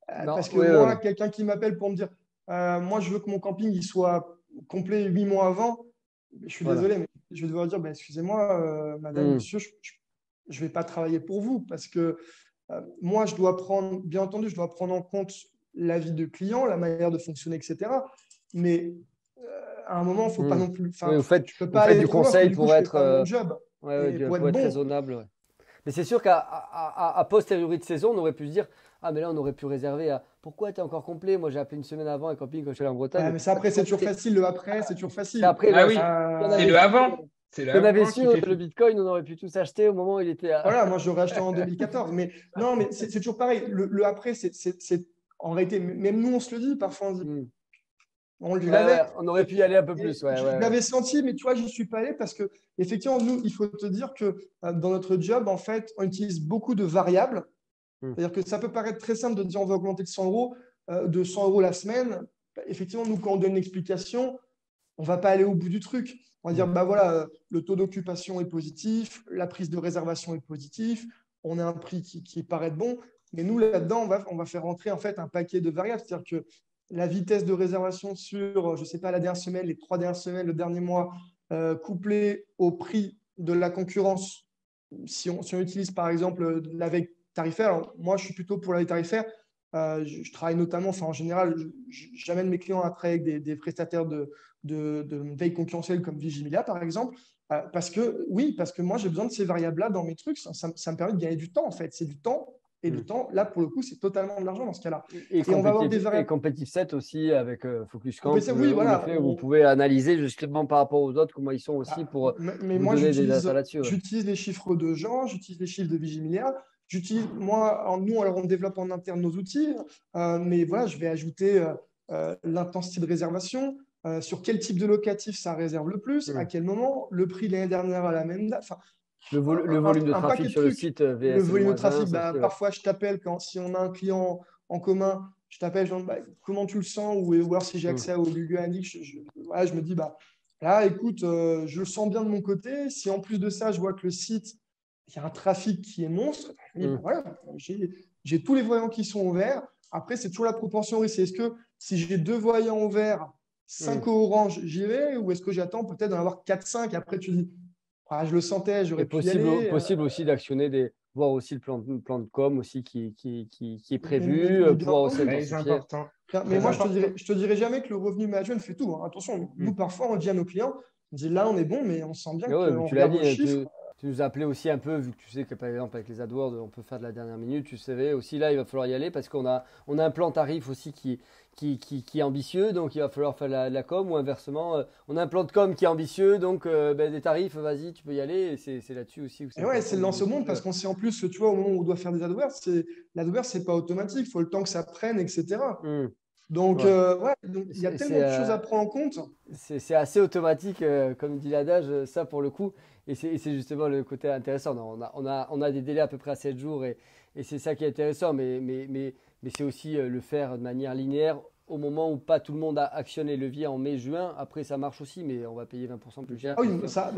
Parce que moi, quelqu'un qui m'appelle pour me dire moi, je veux que mon camping il soit complet 8 mois avant, je suis désolé, mais je vais devoir dire excusez-moi, madame, monsieur, je ne vais pas travailler pour vous parce que moi, bien entendu, je dois prendre en compte l'avis de client, la manière de fonctionner, etc. Mais à un moment, il ne faut pas non plus. Tu peux pas aller du trop loin, conseil parce que, pour du coup, être. Je fais pas mon job. Pour être être bon. raisonnable. Ouais. Mais c'est sûr qu'à posteriori de saison, on aurait pu se dire ah, mais là, on aurait pu réserver à pourquoi tu es encore complet? Moi, j'ai appelé une semaine avant un camping quand je suis allé en Bretagne. Mais ça, après, c'est toujours facile. Le après, c'est toujours facile. Après, oui, c'est le avant. Si on avait su le Bitcoin, on aurait pu tous acheter au moment où il était. Voilà, moi, j'aurais acheté en 2014. Mais non, mais c'est toujours pareil. Le après, c'est en réalité, même nous, on se le dit parfois. On aurait pu y aller un peu plus. Je l'avais senti, mais tu vois, je n'y suis pas allé parce que, effectivement, nous, il faut te dire que dans notre job, en fait, on utilise beaucoup de variables. C'est-à-dire que ça peut paraître très simple de dire on va augmenter de 100 € la semaine. Effectivement, nous, quand on donne une explication, on ne va pas aller au bout du truc. On va dire, le taux d'occupation est positif, la prise de réservation est positive, on a un prix qui paraît bon. Mais nous, là-dedans, on va faire rentrer en fait un paquet de variables. C'est-à-dire que la vitesse de réservation sur, je ne sais pas, la dernière semaine, les 3 dernières semaines, le dernier mois, couplé au prix de la concurrence. Si on utilise par exemple la veille tarifaire, alors moi je suis plutôt pour la veille tarifaire. Je travaille notamment, en général, j'amène mes clients à travailler avec des prestataires de veille concurrentielle comme Vigimilia par exemple, parce que moi j'ai besoin de ces variables-là dans mes trucs. Ça me permet de gagner du temps en fait. C'est du temps. Et du temps, là, pour le coup, c'est totalement de l'argent dans ce cas-là. Et on va avoir des variables. Et Competitive 7 aussi, avec Focus Camp, vous pouvez analyser justement par rapport aux autres comment ils sont aussi pour moi, donner des datas là-dessus. J'utilise les chiffres de gens, j'utilise les chiffres de Vigimilia. Nous, alors on développe en interne nos outils, mais voilà, je vais ajouter l'intensité de réservation, sur quel type de locatif ça réserve le plus, à quel moment, le prix l'année dernière à la même date. Le volume de trafic sur le site VS. Le volume de trafic, parfois je t'appelle si on a un client en commun, je t'appelle, comment tu le sens, ou alors si j'ai accès au Google Analytics, je me dis, là, écoute, je le sens bien de mon côté. Si en plus de ça, je vois que le site, il y a un trafic qui est monstre, j'ai tous les voyants qui sont ouverts. Après, c'est toujours la proportion risque. Est-ce que si j'ai 2 voyants ouverts, 5 au orange, j'y vais, ou est-ce que j'attends peut-être d'en avoir 4-5 et après tu dis, je le sentais, j'aurais pu y aller. Possible aussi d'actionner voir aussi le plan de com aussi qui est prévu, pouvoir aussi très important. Mais moi, je te dirais jamais que le revenu management fait tout. Attention, nous, parfois, on dit à nos clients, on dit là, on est bon, mais on sent bien qu'on regarde nos chiffres. Tu nous as appelé aussi un peu, vu que tu sais que par exemple avec les AdWords, on peut faire de la dernière minute, tu savais aussi là, il va falloir y aller parce qu'on a un plan tarif aussi qui est ambitieux, donc il va falloir faire la com, ou inversement, on a un plan de com qui est ambitieux, donc des tarifs, vas-y, tu peux y aller, et c'est là-dessus aussi. C'est le lance au monde, parce qu'on sait en plus, tu vois, au moment où on doit faire des AdWords, l'AdWords, c'est pas automatique, il faut le temps que ça prenne, etc. Donc, il y a tellement de choses à prendre en compte. C'est assez automatique, comme dit l'adage, ça pour le coup. Et c'est justement le côté intéressant. On a des délais à peu près à 7 jours et c'est ça qui est intéressant. Mais c'est aussi le faire de manière linéaire au moment où pas tout le monde a actionné le levier en mai-juin. Après, ça marche aussi, mais on va payer 20% plus cher. Oui, ça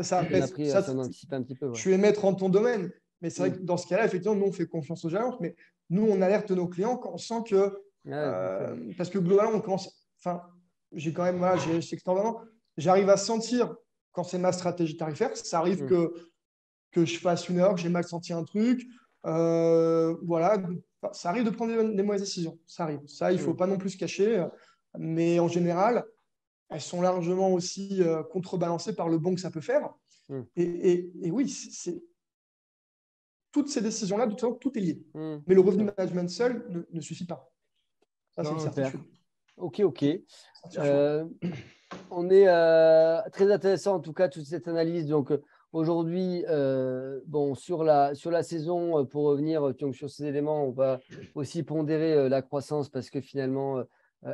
anticipe un petit peu. Ouais. Je suis maître en ton domaine. Mais c'est vrai que dans ce cas-là, effectivement, nous, on fait confiance aux agences. Mais nous, on alerte nos clients quand on sent que… parce que globalement, on commence… j'ai quand même… j'ai 6 ans d'avant. J'arrive à sentir… quand c'est ma stratégie tarifaire, ça arrive que que je fasse une erreur, que j'ai mal senti un truc. Voilà, ça arrive de prendre des mauvaises décisions. Ça arrive. Ça, il ne faut pas non plus se cacher. Mais en général, elles sont largement aussi contrebalancées par le bon que ça peut faire. Et oui, toutes ces décisions-là, de toute façon, tout est lié. Mais le revenu management seul ne suffit pas. Ça, c'est une certitude. Ok. On est très intéressant en tout cas toute cette analyse. Donc aujourd'hui, sur la saison, pour revenir donc, sur ces éléments, on va aussi pondérer la croissance parce que finalement,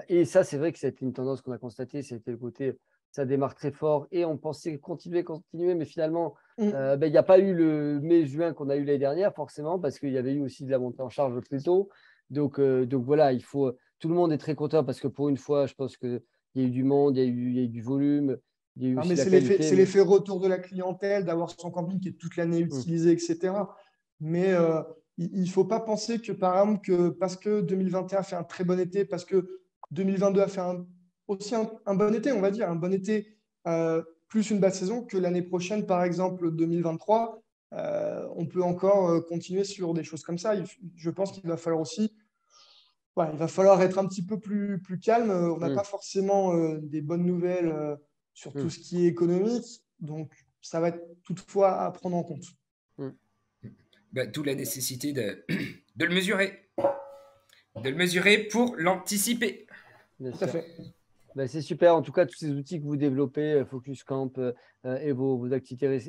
et ça c'est vrai que c'était une tendance qu'on a constatée, c'était le côté ça démarre très fort et on pensait continuer, mais finalement, il n'y a pas eu le mai-juin qu'on a eu l'année dernière forcément parce qu'il y avait eu aussi de la montée en charge plus tôt. Donc voilà, tout le monde est très content parce que pour une fois, je pense qu'il y a eu du monde, il y a eu du volume. Mais c'est l'effet retour de la clientèle, d'avoir son camping qui est toute l'année utilisé, etc. Mais il ne faut pas penser que, par exemple, que parce que 2021 a fait un très bon été, parce que 2022 a fait aussi un bon été, on va dire, un bon été plus une basse saison, que l'année prochaine, par exemple, 2023, on peut encore continuer sur des choses comme ça. Je pense qu'il va falloir aussi il va falloir être un petit peu plus calme. On n'a pas forcément des bonnes nouvelles sur tout ce qui est économique. Donc, ça va être toutefois à prendre en compte. D'où la nécessité de le mesurer. De le mesurer pour l'anticiper. Tout à fait. C'est super. En tout cas, tous ces outils que vous développez, Focus Camp et vos activités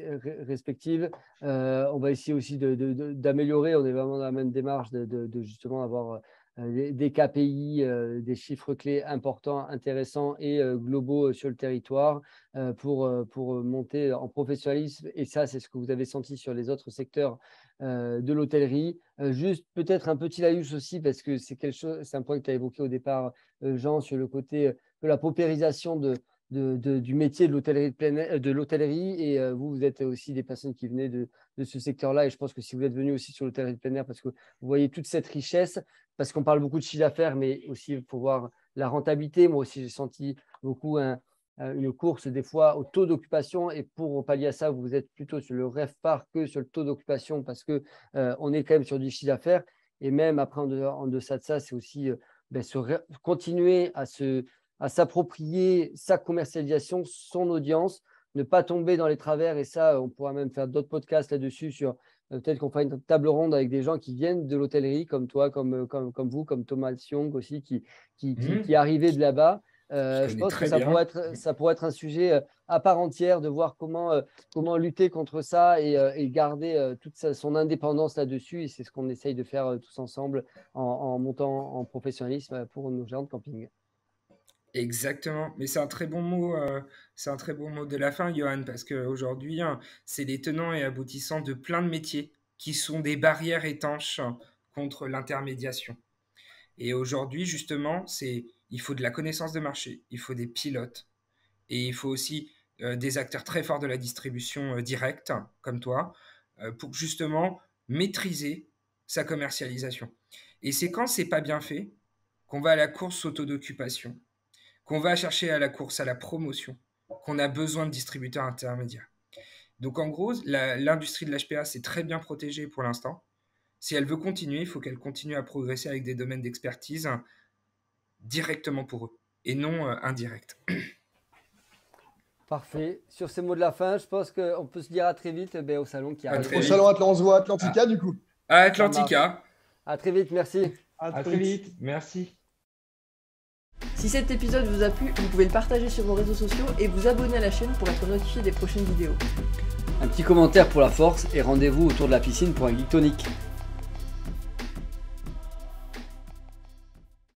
respectives, on va essayer aussi d'améliorer. On est vraiment dans la même démarche de justement avoir des KPI, des chiffres clés importants, intéressants et globaux sur le territoire pour monter en professionnalisme. Et ça, c'est ce que vous avez senti sur les autres secteurs de l'hôtellerie. Juste peut-être un petit laïus aussi, parce que c'est un point que tu as évoqué au départ, Jean, sur le côté de la paupérisation du métier de l'hôtellerie. Et vous êtes aussi des personnes qui venaient de ce secteur-là. Et je pense que si vous êtes venus aussi sur l'hôtellerie de plein air, parce que vous voyez toute cette richesse, parce qu'on parle beaucoup de chiffre d'affaires, mais aussi il faut voir la rentabilité. Moi aussi, j'ai senti beaucoup une course des fois au taux d'occupation. Et pour pallier à ça, vous êtes plutôt sur le RevPAR que sur le taux d'occupation parce qu'on est quand même sur du chiffre d'affaires. Et même après, en deçà de ça, c'est aussi continuer à s'approprier sa commercialisation, son audience, ne pas tomber dans les travers. Et ça, on pourra même faire d'autres podcasts là-dessus sur peut-être qu'on fera une table ronde avec des gens qui viennent de l'hôtellerie, comme toi, comme vous, comme Thomas Sion aussi, qui est arrivé de là-bas. Je pense que ça pourrait être un sujet à part entière de voir comment lutter contre ça et garder toute son indépendance là-dessus. Et c'est ce qu'on essaye de faire tous ensemble en montant en professionnalisme pour nos gérants de camping. Exactement, mais c'est un très bon mot, de la fin, Johan, parce qu'aujourd'hui, c'est les tenants et aboutissants de plein de métiers qui sont des barrières étanches contre l'intermédiation. Et aujourd'hui, justement, il faut de la connaissance de marché, il faut des pilotes, et il faut aussi des acteurs très forts de la distribution directe, comme toi, pour justement maîtriser sa commercialisation. Et c'est quand c'est pas bien fait qu'on va à la course au taux d'occupation, qu'on va chercher à la course à la promotion, qu'on a besoin de distributeurs intermédiaires. Donc en gros, l'industrie de l'HPA, c'est très bien protégée pour l'instant. Si elle veut continuer, il faut qu'elle continue à progresser avec des domaines d'expertise directement pour eux et non indirects. Parfait. Sur ces mots de la fin, je pense qu'on peut se dire à très vite au salon qui arrive. Au salon on se voit à Atlantica du coup. À Atlantica. À très vite, merci. À très vite, merci. Si cet épisode vous a plu, vous pouvez le partager sur vos réseaux sociaux et vous abonner à la chaîne pour être notifié des prochaines vidéos. Un petit commentaire pour la force et rendez-vous autour de la piscine pour un geek tonic.